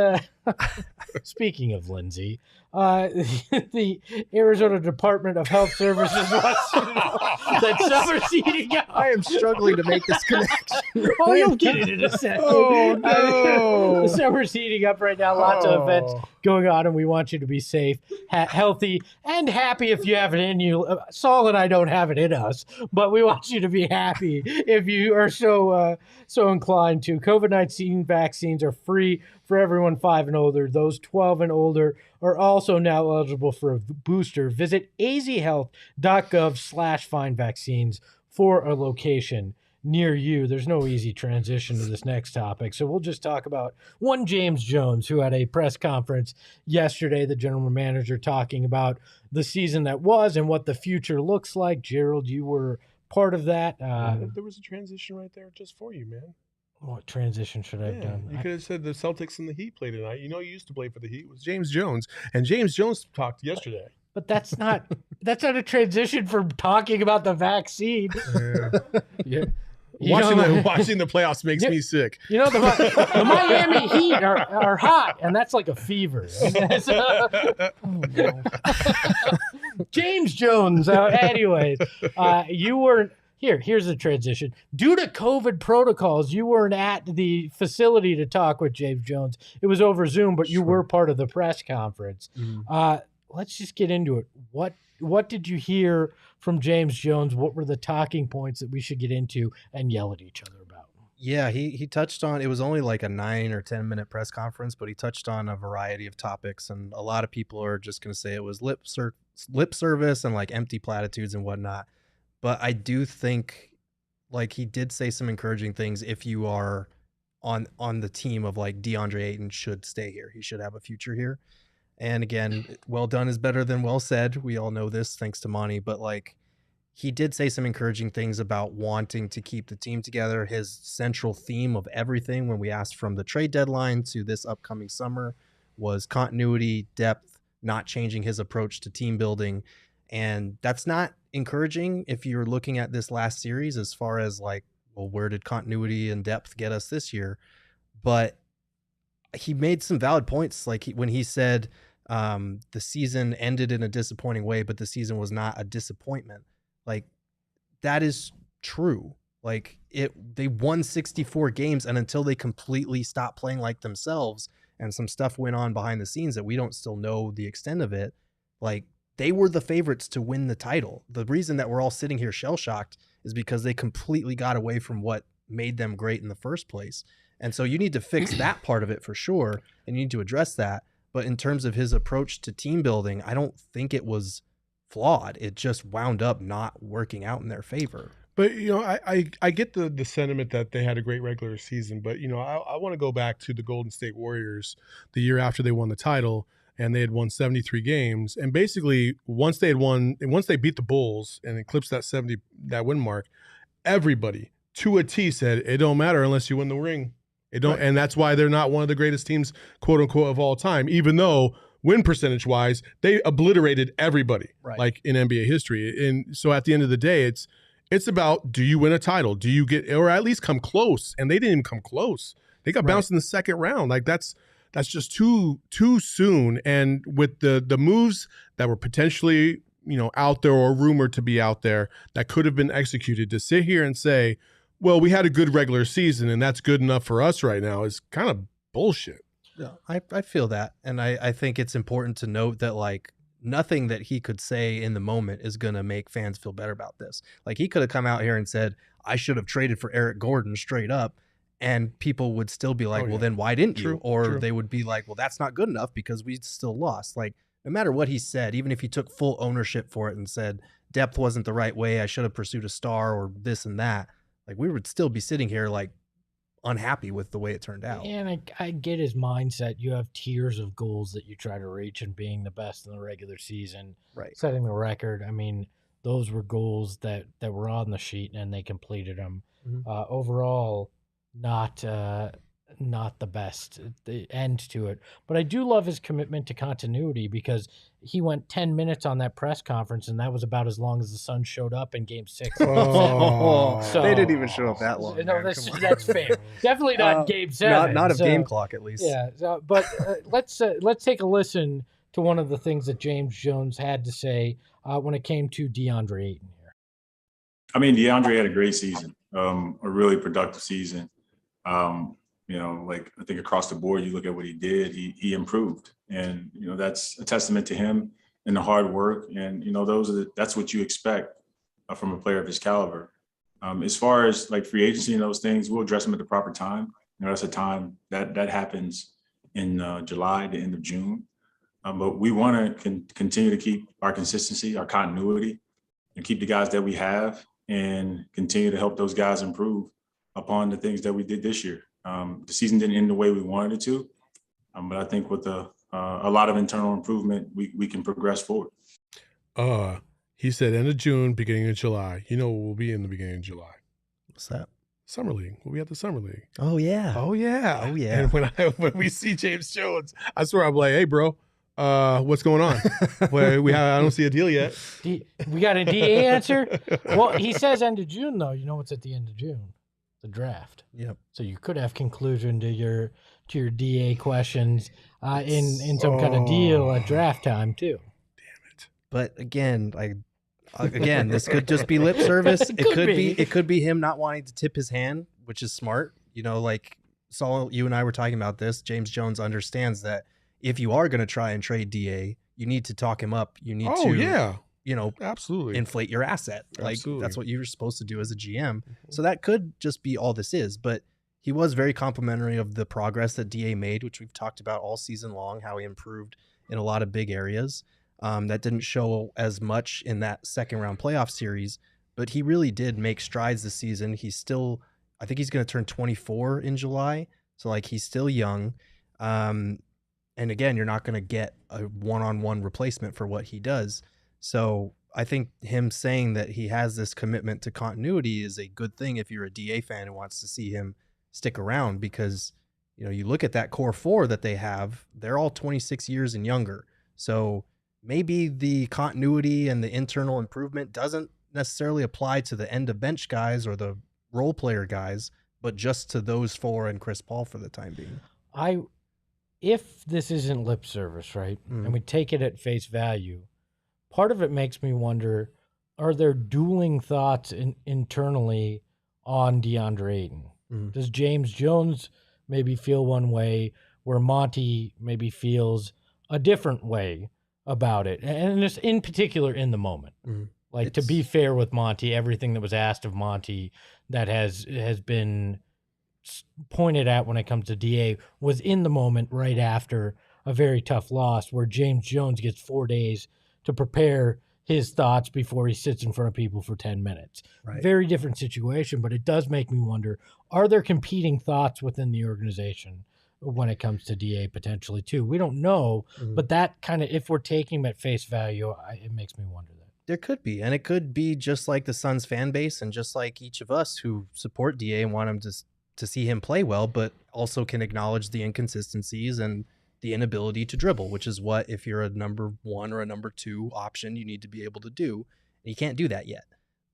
S1: speaking of Lindsey, the Arizona Department of Health Services wants to know that summer's heating up.
S3: I am struggling to make this connection.
S1: Oh, you'll get it in a second.
S2: Oh, no.
S1: The summer's heating up right now. Lots of events going on, and we want you to be safe, healthy, and happy if you have it in you. Saul and I don't have it in us, but we want you to be happy if you are so inclined to. COVID-19 vaccines are free for everyone 5 and older. Those 12 and older are also now eligible for a booster. Visit azhealth.gov/findvaccines for a location near you. There's no easy transition to this next topic, so we'll just talk about one James Jones, who had a press conference yesterday, the general manager, talking about the season that was and what the future looks like. Gerald, you were part of that.
S2: There was a transition right there just for you, man.
S1: What transition should I have done?
S2: You could have said the Celtics and the Heat play tonight. You know, you used to play for the Heat. It was James Jones, and James Jones talked yesterday.
S1: But that's not a transition from talking about the vaccine.
S2: Yeah. Watching the playoffs makes me sick.
S1: You know, the Miami Heat are hot, and that's like a fever. James Jones. Anyways, you weren't here. Here's the transition. Due to COVID protocols, you weren't at the facility to talk with James Jones. It was over Zoom, but you were part of the press conference. Let's just get into it. What did you hear from James Jones? What were the talking points that we should get into and yell at each other about?
S3: Yeah, he touched on, it was only like a 9 or 10 minute press conference, but he touched on a variety of topics, and a lot of people are just going to say it was lip service and like empty platitudes and whatnot. But I do think like he did say some encouraging things. If you are on the team of like Deandre Ayton should stay here, he should have a future here. And again, well done is better than well said. We all know this thanks to Monty, but like he did say some encouraging things about wanting to keep the team together. His central theme of everything when we asked from the trade deadline to this upcoming summer was continuity, depth, not changing his approach to team building. And that's not encouraging if you're looking at this last series as far as like, well, where did continuity and depth get us this year? But he made some valid points. Like when he said the season ended in a disappointing way, but the season was not a disappointment. Like that is true. Like they won 64 games, and until they completely stopped playing like themselves and some stuff went on behind the scenes that we don't still know the extent of it, like they were the favorites to win the title. The reason that we're all sitting here shell-shocked is because they completely got away from what made them great in the first place. And so you need to fix that part of it for sure, and you need to address that. But in terms of his approach to team building, I don't think it was flawed. It just wound up not working out in their favor.
S2: But, you know, I get the sentiment that they had a great regular season. But, you know, I want to go back to the Golden State Warriors the year after they won the title, and they had won 73 games. And basically, once they beat the Bulls and eclipsed that win mark, everybody to a T said, it don't matter unless you win the ring. It don't, and that's why they're not one of the greatest teams, quote unquote, of all time, even though win percentage wise, they obliterated everybody like in NBA history. And so at the end of the day, it's about, do you win a title? Do you get, or at least come close? And they didn't even come close. They got bounced in the second round. Like that's just too soon. And with the moves that were potentially, you know, out there or rumored to be out there that could have been executed, to sit here and say, well, we had a good regular season and that's good enough for us right now, is kind of bullshit.
S3: Yeah, I feel that. And I think it's important to note that like nothing that he could say in the moment is going to make fans feel better about this. Like he could have come out here and said, I should have traded for Eric Gordon straight up. And people would still be like, well, then why didn't you? Or they would be like, well, that's not good enough because we still lost. Like no matter what he said, even if he took full ownership for it and said depth wasn't the right way, I should have pursued a star or this and that, like we would still be sitting here like unhappy with the way it turned out.
S1: And I get his mindset. You have tiers of goals that you try to reach, and being the best in the regular season, setting the record. I mean, those were goals that were on the sheet and they completed them. Overall, not the best the end to it, but I do love his commitment to continuity, because he went 10 minutes on that press conference and that was about as long as the Suns showed up in game 6.
S3: So, they didn't even show up that long.
S1: No, that's fair. Definitely not in game 7.
S3: Not of game clock, at least.
S1: Yeah. But let's take a listen to one of the things that James Jones had to say when it came to Deandre Ayton here.
S4: I mean, Deandre had a great season, a really productive season. You know, like I think across the board, you look at what he did, he improved. And, you know, that's a testament to him and the hard work. And, you know, that's what you expect from a player of his caliber. As far as like free agency and those things, we'll address them at the proper time. You know, that's a time that happens in July, the end of June. But we want to continue to keep our consistency, our continuity, and keep the guys that we have and continue to help those guys improve upon the things that we did this year. The season didn't end the way we wanted it to, but I think with a lot of internal improvement, we can progress forward.
S2: He said end of June, beginning of July. You know, we'll be in the beginning of July.
S3: What's that?
S2: Summer League. We'll be at the Summer League.
S3: Oh yeah.
S2: Oh yeah.
S3: Oh yeah.
S2: And when we see James Jones, I swear I'm like, hey bro, what's going on? I don't see a deal yet.
S1: We got a DA answer? Well, he says end of June though. You know what's at the end of June? the draft.
S3: Yep.
S1: So you could have conclusion to your DA questions in some kind of deal at draft time too.
S3: But again, this could just be lip service. It could be him not wanting to tip his hand, which is smart. You know, like Saul, you and I were talking about this. James Jones understands that if you are going to try and trade DA, you need to talk him up. You need
S2: absolutely
S3: inflate your asset. Like
S2: Absolutely.
S3: That's what you're supposed to do as a GM. So that could just be all this is. But he was very complimentary of the progress that DA made, which we've talked about all season long, how he improved in a lot of big areas. That didn't show as much in that second round playoff series, but he really did make strides this season. He's still, I think he's going to turn 24 in July. So like he's still young. And again, you're not going to get a one-on-one replacement for what he does. So I think him saying that he has this commitment to continuity is a good thing if you're a DA fan who wants to see him stick around, because, you know, you look at that core four that they have, they're all 26 years and younger. So maybe the continuity and the internal improvement doesn't necessarily apply to the end of bench guys or the role player guys, but just to those four and Chris Paul for the time being.
S1: If this isn't lip service, right, and we take it at face value, part of it makes me wonder, are there dueling thoughts internally on Deandre Ayton? Does James Jones maybe feel one way where Monty maybe feels a different way about it? And just in particular in the moment. To be fair with Monty, everything that was asked of Monty that has been pointed at when it comes to DA was in the moment right after a very tough loss where James Jones gets 4 days to prepare his thoughts before he sits in front of people for 10 minutes. Right. Very different situation, but it does make me wonder, are there competing thoughts within the organization when it comes to DA potentially too? We don't know, but that kind of, if we're taking him at face value, it makes me wonder that.
S3: There could be, and it could be just like the Suns fan base and just like each of us who support DA and want him to see him play well, but also can acknowledge the inconsistencies and the inability to dribble, which is what, if you're a number one or a number two option, you need to be able to do. And you can't do that yet.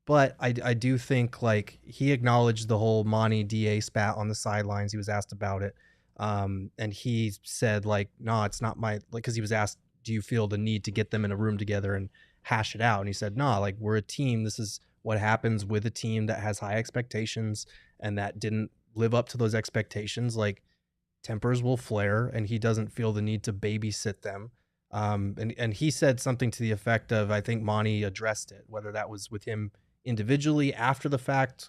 S3: But I do think, like, he acknowledged the whole Monty DA spat on the sidelines. He was asked about it. And he said, like, no, it's not my, like, because he was asked, do you feel the need to get them in a room together and hash it out? And he said, no, like, we're a team. This is what happens with a team that has high expectations and that didn't live up to those expectations. Like, tempers will flare, and he doesn't feel the need to babysit them. And he said something to the effect of, I think Monty addressed it, whether that was with him individually after the fact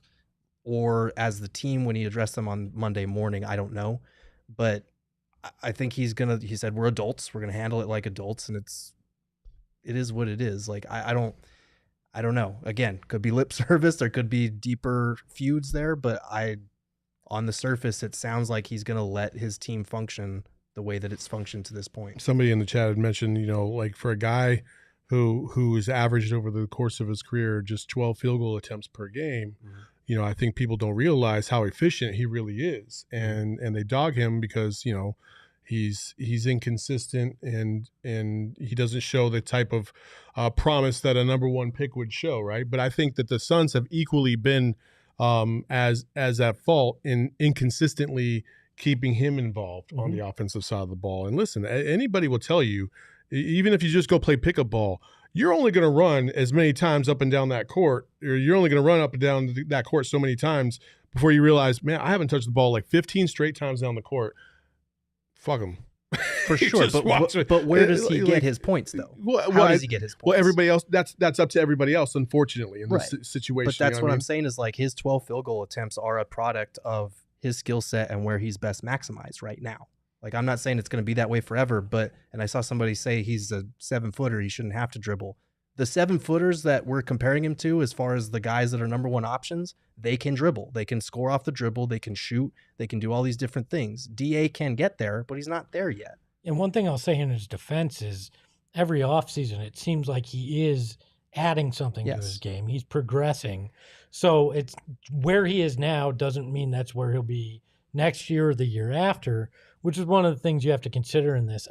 S3: or as the team when he addressed them on Monday morning. I don't know, but I think he said, we're adults, we're going to handle it like adults. And it is what it is. Like, I don't know. Again, could be lip service. There could be deeper feuds there, but on the surface, it sounds like he's going to let his team function the way that it's functioned to this point.
S2: Somebody in the chat had mentioned, you know, like for a guy who has averaged over the course of his career just 12 field goal attempts per game, you know, I think people don't realize how efficient he really is. And they dog him because, you know, he's inconsistent and he doesn't show the type of promise that a number one pick would show, right? But I think that the Suns have equally been as at fault in inconsistently keeping him involved on the offensive side of the ball. And listen, anybody will tell you, even if you just go play pickup ball, you're only going to run as many times up and down that court, or you're only going to run up and down that court so many times before you realize, man, I haven't touched the ball like 15 straight times down the court. Fuck him.
S3: For sure, but where does he get his points, though? How does he get his points?
S2: Well, everybody else, that's up to everybody else, unfortunately, in this situation.
S3: But that's what I'm saying is, like, his 12 field goal attempts are a product of his skill set and where he's best maximized right now. Like, I'm not saying it's going to be that way forever, and I saw somebody say he's a 7-footer, he shouldn't have to dribble. The 7-footers that we're comparing him to, as far as the guys that are number one options, they can dribble. They can score off the dribble. They can shoot. They can do all these different things. DA can get there, but he's not there yet.
S1: And one thing I'll say in his defense is every offseason, it seems like he is adding something to his game. He's progressing. So it's where he is now doesn't mean that's where he'll be next year or the year after, which is one of the things you have to consider in this.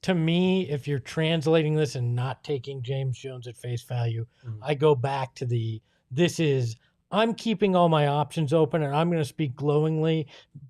S1: To me, if you're translating this and not taking James Jones at face value, I go back to this is I'm keeping all my options open, and I'm going to speak glowingly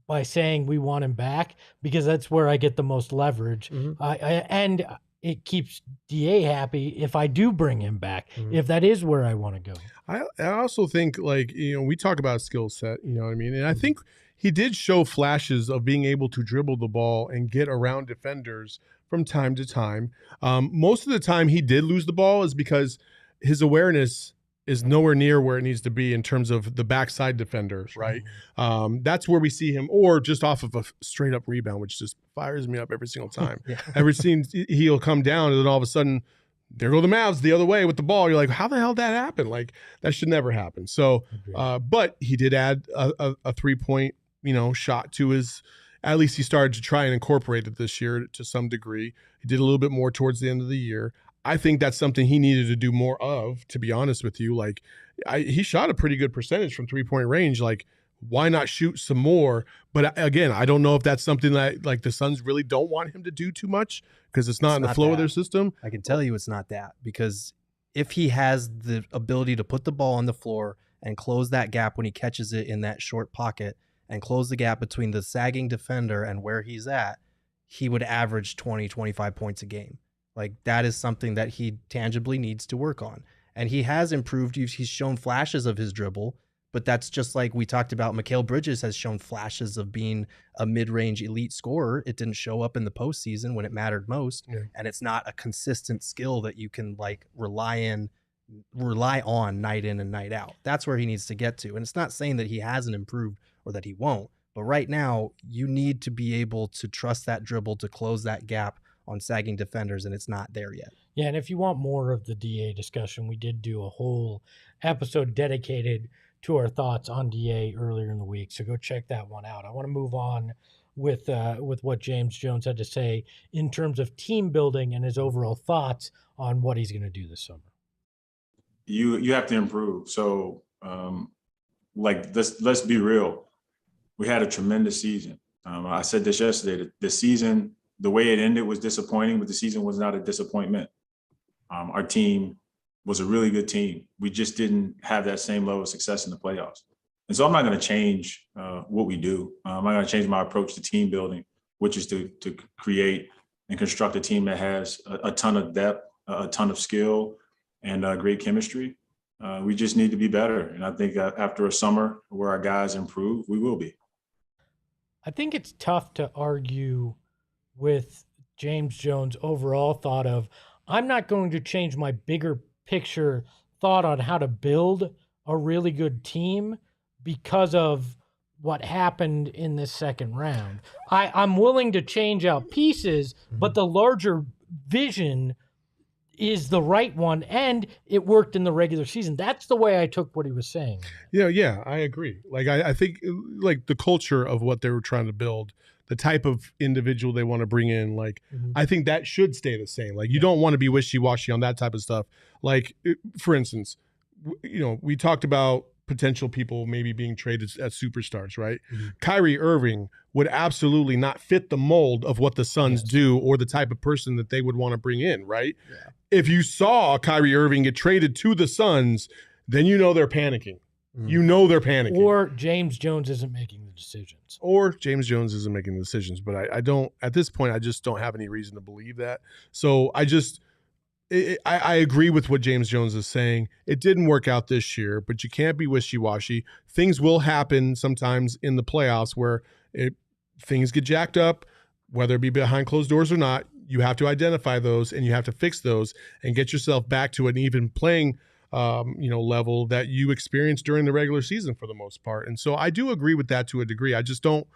S1: by saying we want him back because that's where I get the most leverage. And it keeps DA happy if I do bring him back, if that is where I want to go.
S2: I also think, like, we talk about skill set, you know what I mean? And I think he did show flashes of being able to dribble the ball and get around defenders from time to time. Most of the time he did lose the ball is because his awareness is nowhere near where it needs to be in terms of the backside defenders, right? That's where we see him, or just off of a straight up rebound, which just fires me up every single time. Every scene he'll come down and then all of a sudden there go the Mavs the other way with the ball. You're like, how the hell did that happen? Like, that should never happen. So, but he did add a 3-point, shot to his, at least he started to try and incorporate it this year to some degree. He did a little bit more towards the end of the year. I think that's something he needed to do more of, to be honest with you. Like, he shot a pretty good percentage from 3-point range. Like, why not shoot some more? But again, I don't know if that's something that, like, the Suns really don't want him to do too much because it's not in the flow of their system.
S3: I can tell you it's not that, because if he has the ability to put the ball on the floor and close that gap when he catches it in that short pocket and close the gap between the sagging defender and where he's at, he would average 20, 25 points a game. Like, that is something that he tangibly needs to work on. And he has improved. He's shown flashes of his dribble, but that's just like we talked about. Mikal Bridges has shown flashes of being a mid-range elite scorer. It didn't show up in the postseason when it mattered most. And it's not a consistent skill that you can, like, rely on night in and night out. That's where he needs to get to. And it's not saying that he hasn't improved or that he won't, but right now you need to be able to trust that dribble to close that gap on sagging defenders, and it's not there yet.
S1: Yeah, and if you want more of the DA discussion, we did do a whole episode dedicated to our thoughts on DA earlier in the week, so go check that one out. I want to move on with what James Jones had to say in terms of team building and his overall thoughts on what he's going to do this summer.
S4: You have to improve. So, let's be real. We had a tremendous season. I said this yesterday. The season, the way it ended was disappointing, but the season was not a disappointment. Our team was a really good team. We just didn't have that same level of success in the playoffs. And so I'm not going to change what we do. I'm not going to change my approach to team building, which is to create and construct a team that has a ton of depth, a ton of skill, and great chemistry. We just need to be better. And I think after a summer where our guys improve, we will be.
S1: I think it's tough to argue with James Jones' overall thought of, I'm not going to change my bigger picture thought on how to build a really good team because of what happened in this second round. I'm willing to change out pieces, but the larger vision is the right one, and it worked in the regular season. That's the way I took what he was saying.
S2: Yeah, I agree. Like, I think, like, the culture of what they were trying to build, the type of individual they want to bring in, like, I think that should stay the same. Like, you don't want to be wishy-washy on that type of stuff. Like, for instance, we talked about potential people maybe being traded as superstars, right? Kyrie Irving would absolutely not fit the mold of what the Suns do or the type of person that they would want to bring in, right? If you saw Kyrie Irving get traded to the Suns, then they're panicking. They're panicking.
S1: Or James Jones isn't making the decisions. But I don't, at this point, I just don't have any reason to believe that. So I agree with what James Jones is saying. It didn't work out this year, but you can't be wishy-washy. Things will happen sometimes in the playoffs where things get jacked up, whether it be behind closed doors or not. You have to identify those and you have to fix those and get yourself back to an even playing level that you experienced during the regular season for the most part. And so I do agree with that to a degree. I just don't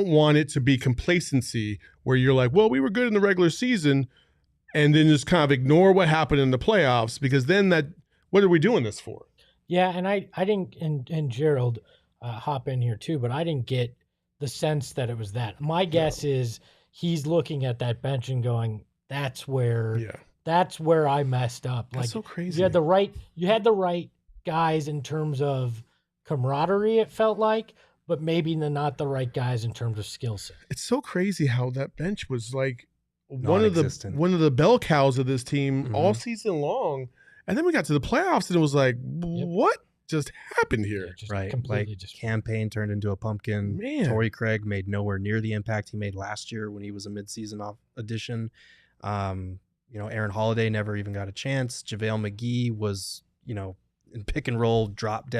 S1: want it to be complacency where you're like, well, we were good in the regular season, and then just kind of ignore what happened in the playoffs, because then what are we doing this for? Yeah, and I didn't, and Gerald hop in here too, but I didn't get the sense that it was that. My guess is he's looking at that bench and going, that's where I messed up.
S2: That's so crazy.
S1: You had the right guys in terms of camaraderie, it felt like, but maybe not the right guys in terms of skill set.
S2: It's so crazy how that bench was like one of the bell cows of this team all season long. And then we got to the playoffs and it was like, what just happened here?
S1: just
S3: right.
S1: completely
S3: Like
S1: just
S3: campaign turned into a pumpkin.
S2: Man.
S3: Torrey Craig made nowhere near the impact he made last year when he was a midseason addition. Aaron Holiday never even got a chance. JaVale McGee was, in pick and roll, drop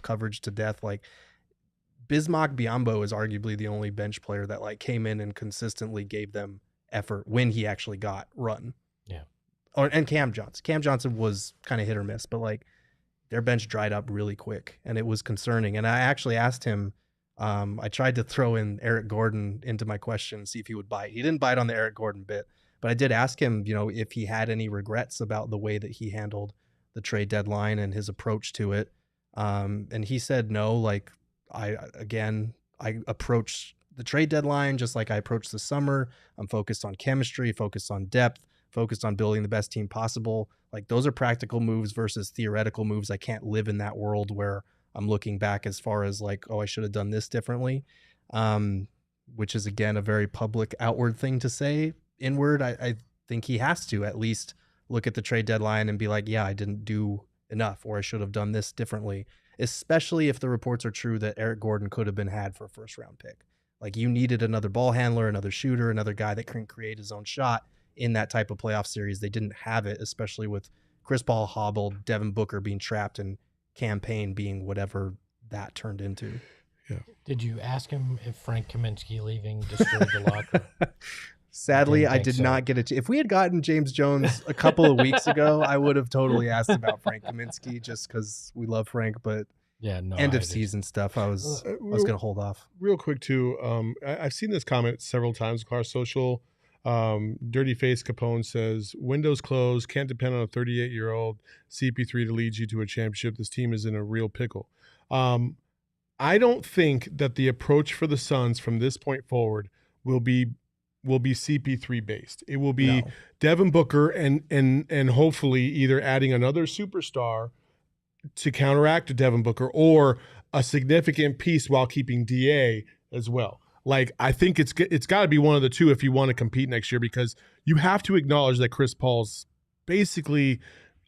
S3: coverage to death. Like Bismack Biyombo is arguably the only bench player that like came in and consistently gave them effort when he actually got run.
S1: Yeah.
S3: And Cam Johnson. Cam Johnson was kind of hit or miss, but like their bench dried up really quick and it was concerning. And I actually asked him, I tried to throw in Eric Gordon into my question, see if he would bite. He didn't bite on the Eric Gordon bit, but I did ask him, if he had any regrets about the way that he handled the trade deadline and his approach to it. And he said no. Like I approached the trade deadline just like I approached the summer. I'm focused on chemistry, focused on depth, focused on building the best team possible. Like those are practical moves versus theoretical moves. I can't live in that world where I'm looking back as far as like, oh, I should have done this differently. Which is again, a very public outward thing to say. Inward, I think he has to at least look at the trade deadline and be like, yeah, I didn't do enough, or I should have done this differently, especially if the reports are true that Eric Gordon could have been had for a first round pick. Like you needed another ball handler, another shooter, another guy that can create his own shot in that type of playoff series. They didn't have it, especially with Chris Paul hobbled, Devin Booker being trapped, and campaign being whatever that turned into.
S2: Yeah.
S1: Did you ask him if Frank Kaminsky leaving destroyed the locker?
S3: Sadly, I did not get it. If we had gotten James Jones a couple of weeks ago, I would have totally asked about Frank Kaminsky just because we love Frank. But end of season stuff, I was going to hold off.
S2: Real quick too, I've seen this comment several times across social. Dirty Face Capone says, "Windows closed. Can't depend on a 38-year-old CP3 to lead you to a championship. This team is in a real pickle." I don't think that the approach for the Suns from this point forward will be CP3 based. It will be Devin Booker and hopefully either adding another superstar to counteract Devin Booker or a significant piece while keeping DA as well. Like I think it's got to be one of the two if you want to compete next year, because you have to acknowledge that Chris Paul's basically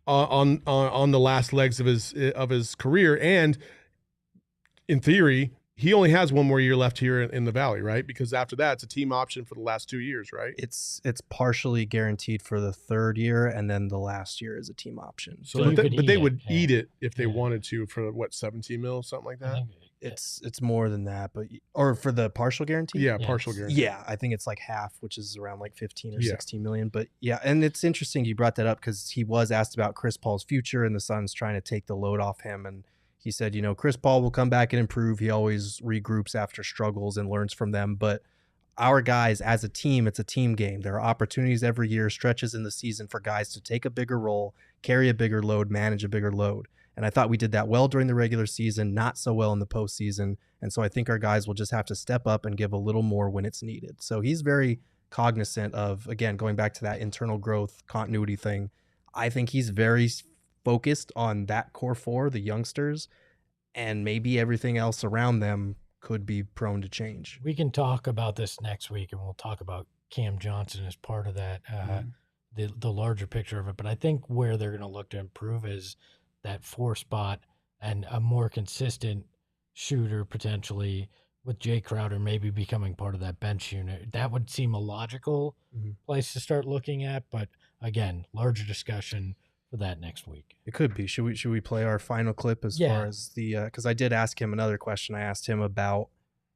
S2: on the last legs of his career, and in theory, he only has one more year left here in the Valley, right? Because after that, it's a team option for the last 2 years, right?
S3: It's partially guaranteed for the third year, and then the last year is a team option.
S2: So but they would eat it if they wanted to for what, 17 mil, something like that?
S3: It's more than that, or for the partial guarantee?
S2: Yeah, partial guarantee.
S3: Yeah, I think it's like half, which is around like 15 or 16 million. But yeah, and it's interesting you brought that up because he was asked about Chris Paul's future and the Suns trying to take the load off him. And he said, Chris Paul will come back and improve. He always regroups after struggles and learns from them. But our guys as a team, it's a team game. There are opportunities every year, stretches in the season for guys to take a bigger role, carry a bigger load, manage a bigger load. And I thought we did that well during the regular season, not so well in the postseason. And so I think our guys will just have to step up and give a little more when it's needed. So he's very cognizant of, again, going back to that internal growth continuity thing. I think he's very focused on that core four, the youngsters, and maybe everything else around them could be prone to change.
S1: We can talk about this next week, and we'll talk about Cam Johnson as part of that, the larger picture of it. But I think where they're going to look to improve is that 4 spot and a more consistent shooter potentially with Jay Crowder maybe becoming part of that bench unit. That would seem a logical place to start looking at. But again, larger discussion for that next week.
S3: It could be. Should we play our final clip as far as the because I did ask him another question. I asked him about,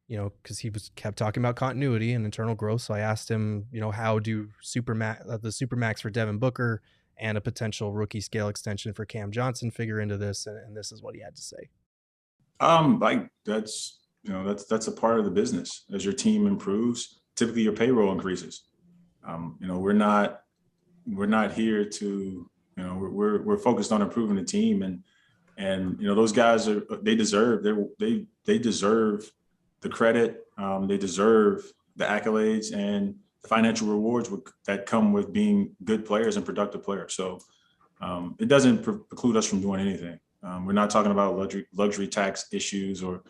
S3: because he kept talking about continuity and internal growth. So I asked him, how do the Supermax for Devin Booker and a potential rookie scale extension for Cam Johnson figure into this, and this is what he had to say.
S4: That's a part of the business. As your team improves, typically your payroll increases. We're not here to, we're focused on improving the team, and those guys they deserve the credit, they deserve the accolades and the financial rewards that come with being good players and productive players. So it doesn't preclude us from doing anything. We're not talking about luxury tax issues or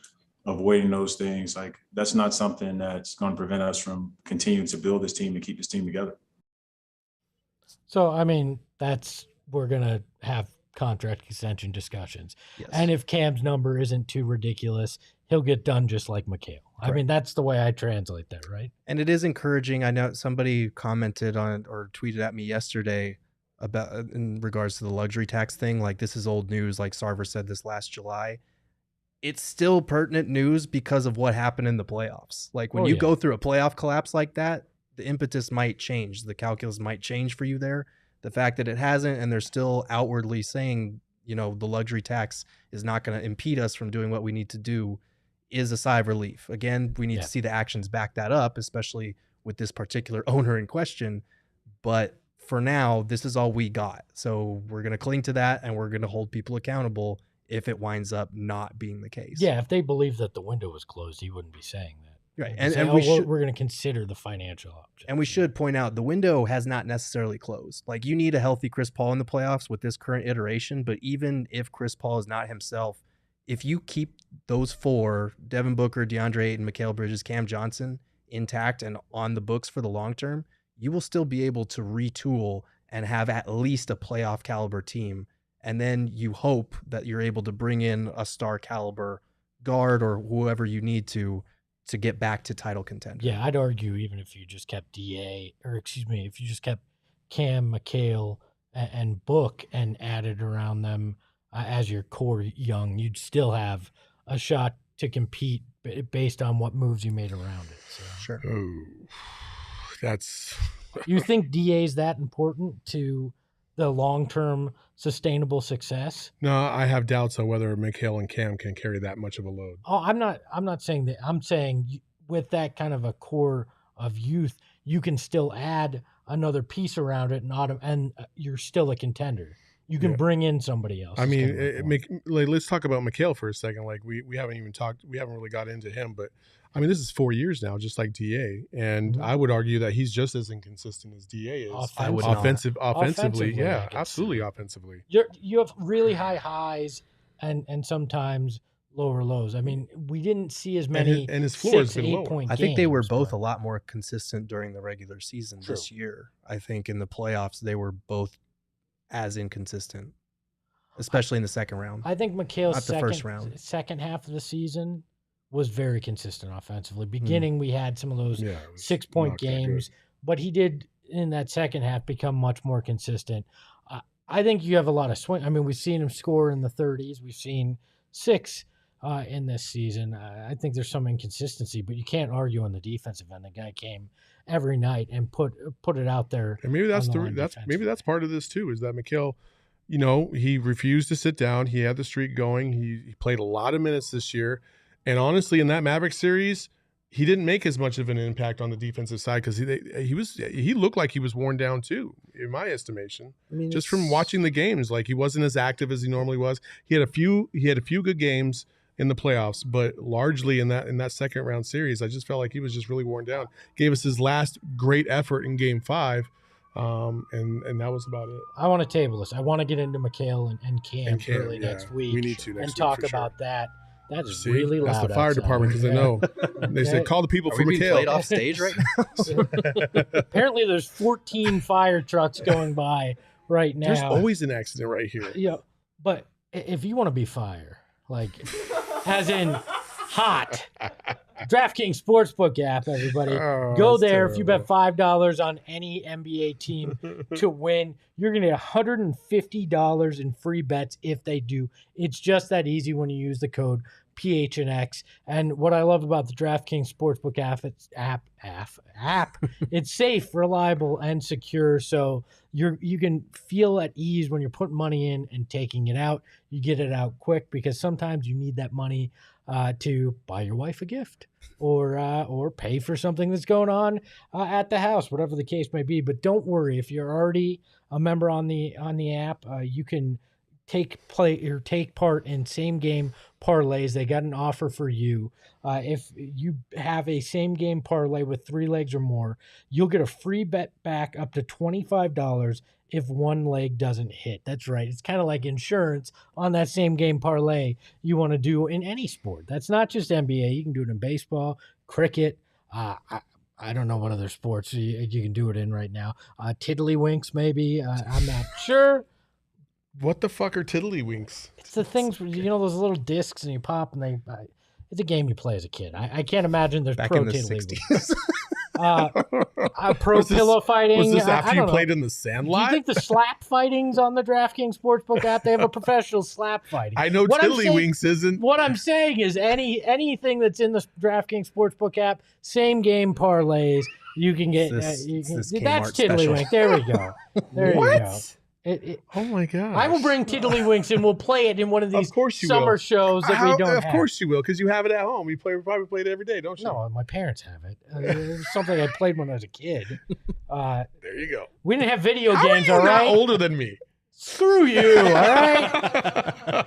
S4: avoiding those things. Like that's not something that's going to prevent us from continuing to build this team and keep this team together.
S1: So, we're going to have contract extension discussions.
S3: Yes.
S1: And if Cam's number isn't too ridiculous, he'll get done just like McHale. I mean, that's the way I translate that, right?
S3: And it is encouraging. I know somebody commented on or tweeted at me yesterday about in regards to the luxury tax thing. Like, this is old news. Like Sarver said this last July. It's still pertinent news because of what happened in the playoffs. Like, when you go through a playoff collapse like that, the impetus might change. The calculus might change for you there. The fact that it hasn't, and they're still outwardly saying, you know, the luxury tax is not going to impede us from doing what we need to do, is a sigh of relief. Again, we need to see the actions back that up, especially with this particular owner in question. But for now, this is all we got. So we're going to cling to that, and we're going to hold people accountable if it winds up not being the case.
S1: Yeah, if they believe that the window was closed, he wouldn't be saying that.
S3: Right.
S1: And we're going to consider the financial option.
S3: And we should point out the window has not necessarily closed. Like, you need a healthy Chris Paul in the playoffs with this current iteration. But even if Chris Paul is not himself, if you keep those four, Devin Booker, DeAndre Ayton, Mikal Bridges, Cam Johnson, intact and on the books for the long term, you will still be able to retool and have at least a playoff caliber team. And then you hope that you're able to bring in a star caliber guard or whoever you need to get back to title contender.
S1: Yeah, I'd argue even if you just kept if you just kept Cam, Mikal, and Book and added around them as your core young, you'd still have a shot to compete based on what moves you made around it. So.
S3: Sure.
S2: Oh, that's.
S1: You think DA is that important to the long-term sustainable success?
S2: No, I have doubts on whether Mikal and Cam can carry that much of a load.
S1: Oh, I'm not saying that. I'm saying with that kind of a core of youth, you can still add another piece around it, and you're still a contender. You can bring in somebody else.
S2: I mean, let's talk about Mikal for a second. Like, we haven't even talked. We haven't really got into him, but I mean, this is 4 years now, just like DA, and I would argue that he's just as inconsistent as DA is. Offensively, yeah, absolutely, offensively.
S1: You have really high highs and sometimes lower lows. I mean, we didn't see as many
S2: and his floor has been
S1: 6-8
S2: lower.
S1: point
S3: I think they were
S1: games,
S3: both
S1: but-
S3: a lot more consistent during the regular season
S1: True.
S3: this year. I think in the playoffs they were both as inconsistent, especially in the second round.
S1: I think Mikal's
S3: Not the first round.
S1: second half of the season was very consistent offensively. Beginning, we had some of those 6-point games, but he did in that second half become much more consistent. I think you have a lot of swing. I mean, we've seen him score in the 30s. We've seen 6 in this season. I think there's some inconsistency, but you can't argue on the defensive end. The guy came every night and put it out there.
S2: And maybe that's part of this too, is that Mikal, you know, he refused to sit down. He had the streak going. He played a lot of minutes this year. And honestly, in that Mavericks series, he didn't make as much of an impact on the defensive side because he looked like he was worn down too, in my estimation.
S3: I mean,
S2: just from watching the games, like he wasn't as active as he normally was. He had a few good games in the playoffs, but largely in that second round series, I just felt like he was just really worn down. Gave us his last great effort in Game 5, and that was about it.
S1: I want to table this. I want to get into Mikal and Cam early next week.
S2: We need to next
S1: and
S2: week
S1: talk
S2: for
S1: about
S2: sure.
S1: that. That is really loud.
S2: That's the fire
S1: outside.
S2: department, because they know. They said, call the people for
S3: being
S2: Mikal.
S3: played off stage right now?
S1: Apparently, there's 14 fire trucks going by right now.
S2: There's always an accident right here.
S1: Yeah, but if you want to be fire, like as in hot, DraftKings Sportsbook app, everybody. Go there. If you bet $5 on any NBA team to win, you're going to get $150 in free bets if they do. It's just that easy when you use the code PHNX. And what I love about the DraftKings Sportsbook app, it's safe, reliable, and secure. So you can feel at ease when you're putting money in and taking it out. You get it out quick because sometimes you need that money to buy your wife a gift or pay for something that's going on at the house, whatever the case may be. But don't worry, if you're already a member on the app, you can take part in same game parlays. They got an offer for you. If you have a same game parlay with 3 legs or more, you'll get a free bet back up to $25 if one leg doesn't hit. That's right. It's kind of like insurance on that same game parlay you want to do in any sport. That's not just NBA. You can do it in baseball, cricket. I don't know what other sports you can do it in right now. Tiddlywinks, maybe. I'm not sure.
S2: What the fuck are tiddlywinks?
S1: It's the things, you know, those little discs and you pop and they. It's a game you play as a kid. I can't imagine there's
S3: Back
S1: pro
S3: in the
S1: tiddlywinks.
S3: 60s.
S1: Pro pillow fighting.
S2: Was this after you played in the
S1: Do
S2: Sandlot?
S1: you think the slap fighting's on the DraftKings Sportsbook app? They have a professional slap fighting.
S2: I know tiddlywinks isn't.
S1: What I'm saying is anything that's in the DraftKings Sportsbook app, same game parlays, you can get.
S3: This
S1: that's
S3: Kmart
S1: Tiddlywink.
S3: special.
S1: There we go. There
S2: What?
S1: you go.
S2: Oh my god!
S1: I will bring Tiddlywinks and we'll play it in one of these summer shows that we don't have.
S2: Of course you will, because you have it at home. You probably play it every day, don't you?
S1: No, my parents have it. It's something I played when I was a kid.
S2: There you go.
S1: We didn't have video
S2: How
S1: games,
S2: are you
S1: all right?
S2: not older than me?
S1: Screw you, all right?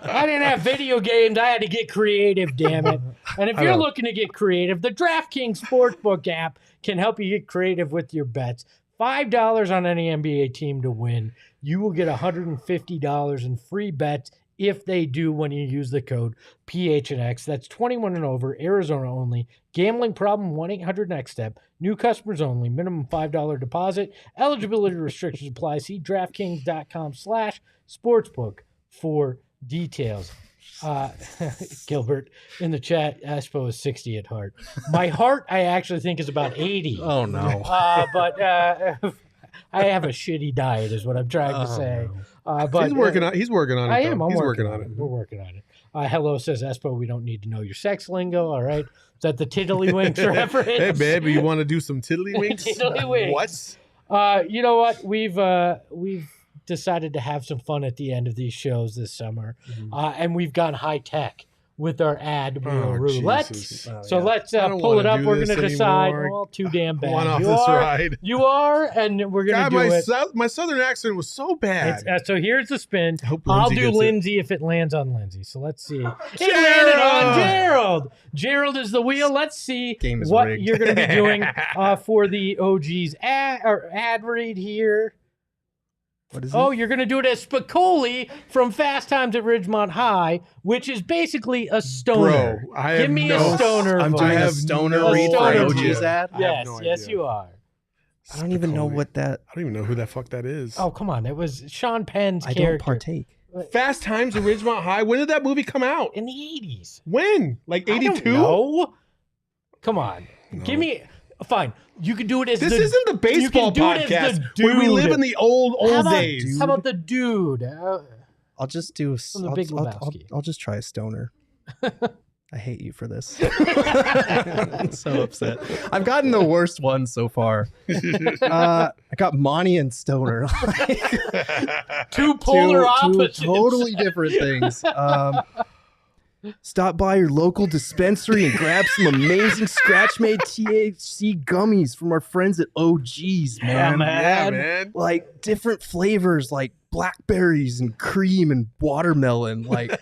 S1: I didn't have video games. I had to get creative, damn it. And if you're looking to get creative, the DraftKings Sportsbook app can help you get creative with your bets. $5 on any NBA team to win. You will get $150 in free bets if they do when you use the code PHNX. That's 21 and over, Arizona only. Gambling problem, 1-800-NEXT-STEP. New customers only. Minimum $5 deposit. Eligibility restrictions apply. See DraftKings.com/sportsbook for details. Gilbert in the chat, Espo is 60 at heart. My heart, I actually think, is about 80.
S3: Oh, no.
S1: But I have a shitty diet, is what I'm trying to say.
S3: No.
S1: But
S2: He's working on it.
S1: I am.
S2: He's working on it.
S1: We're working on it. Hello, says Espo. We don't need to know your sex lingo. All right. Is that the Tiddlywinks reference?
S2: Hey, babe, you want to do some tiddlywinks?
S1: Tiddlywinks.
S2: What?
S1: You know what? We've decided to have some fun at the end of these shows this summer, and we've gone high tech with our ad wheel roulette.
S2: Jesus.
S1: So let's pull it up. We're going to decide. Well, too damn bad.
S2: One off this ride.
S1: You are, and we're going to do it.
S2: My southern accent was so bad.
S1: So here's the spin.
S2: hope
S1: I'll
S2: Lindsey
S1: do
S2: gets it.
S1: Lindsey if it lands on Lindsey. So let's see. It landed on Gerald. Gerald is the wheel. Let's see
S3: Game is
S1: what
S3: rigged.
S1: you're going to be doing for the OG's ad read here.
S3: What is it?
S1: Oh, you're going to do it as Spicoli from Fast Times at Ridgemont High, which is basically a stoner.
S2: Bro, I
S1: Give
S2: have
S1: me
S2: no-
S1: a stoner.
S3: I'm doing
S1: voice.
S3: a stoner
S2: no
S3: read for
S1: stoner
S3: OG's
S1: read.
S3: ad?
S2: I have
S1: Yes,
S2: no
S1: yes,
S2: idea.
S1: you are.
S3: I don't even know
S2: Spicoli.
S3: what that.
S2: I don't even know who that fuck that is.
S1: Oh, come on. It was Sean Penn's
S3: I
S1: character.
S3: don't partake.
S2: Fast Times at Ridgemont High. When did that movie come out?
S1: In the 80s.
S2: When? Like 82?
S1: No. Come on.
S2: No.
S1: Give me... Fine. You can do it as
S2: This
S1: the...
S2: isn't the baseball
S1: you can do it as
S2: podcast
S1: the
S2: where we live
S1: dude.
S2: in the old days.
S1: How about the dude?
S3: I'll just do.
S1: From The Big Lebowski.
S3: I'll just try a stoner. I hate you for this. I'm so upset. I've gotten the worst one so far. I got Monty and Stoner.
S1: Two polar opposites.
S3: Two totally different things. Stop by your local dispensary and grab some amazing scratch-made THC gummies from our friends at OG's, man.
S2: Yeah, man.
S3: Like different flavors, like blackberries and cream and watermelon. Like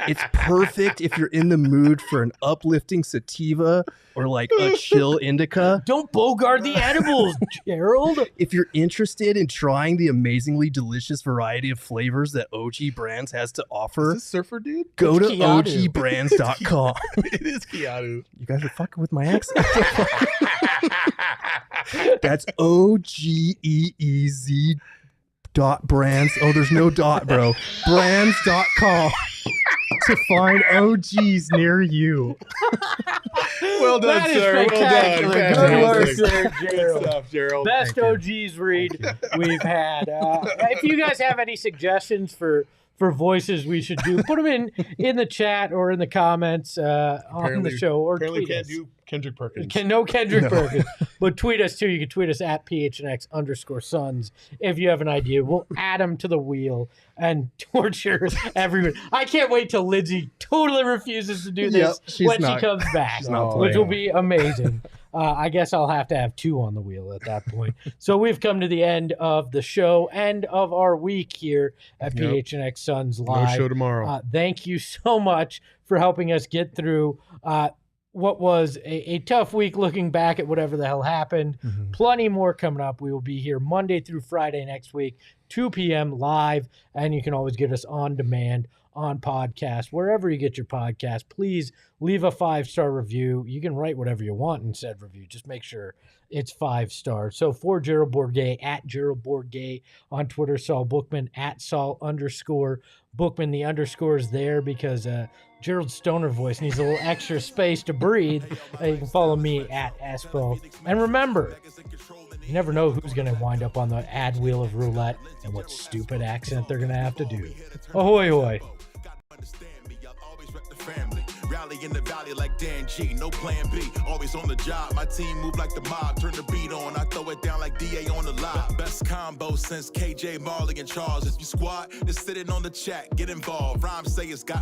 S3: it's perfect if you're in the mood for an uplifting sativa or like a chill indica.
S1: Don't bogart the edibles, Gerald.
S3: If you're interested in trying the amazingly delicious variety of flavors that OG Brands has to offer,
S2: Is this Surfer Dude?
S3: go to
S1: Keanu.
S3: ogbrands.com.
S2: It is Keanu.
S3: You guys are fucking with my accent. That's OGEEZ .brands. Oh, there's no dot, bro. Brands.com to find OGs near you.
S2: Well done,
S1: That is
S2: sir. Well done.
S1: spectacular. Good work,
S2: Fantastic.
S1: sir,
S2: Good
S1: Gerald.
S2: stuff, Gerald.
S1: Best
S3: Thank
S1: OGs read we've had. If you guys have any suggestions for voices we should do, put them in the chat or in the comments on the show, or
S2: Apparently
S1: tweet
S2: can't
S1: us.
S2: do Kendrick Perkins.
S1: No Kendrick Perkins, but tweet us too. You can tweet us at PHNX_Suns if you have an idea. We'll add them to the wheel and torture everyone. I can't wait till Lindsey totally refuses to do this when she comes back,
S3: not
S1: which will
S3: playing.
S1: be amazing. I guess I'll have to have two on the wheel at that point. So we've come to the end of the show, end of our week here at PHNX Suns
S2: No
S1: Live.
S2: show tomorrow.
S1: Thank you so much for helping us get through what was a tough week looking back at whatever the hell happened. Plenty more coming up. We will be here Monday through Friday next week, 2 p.m. live, and you can always get us on demand on podcast, wherever you get your podcast. Please leave a 5-star review. You can write whatever you want in said review. Just make sure it's 5 stars. So for Gerald Bourguet, at Gerald Bourguet on Twitter, Saul Bookman, at Saul_Bookman. The underscore is there because Gerald's stoner voice needs a little extra space to breathe. You can follow me at Espo. And remember, you never know who's going to wind up on the ad wheel of roulette and what stupid accent they're going to have to do. Ahoy, hoy.
S5: Rally in the valley like Dan G, no plan B. Always on the job, my team move like the mob. Turn the beat on, I throw it down like DA on the lot. Best combo since KJ, Marley, and Charles. If you squad, just sitting on the chat, get involved. Rhymes say it's got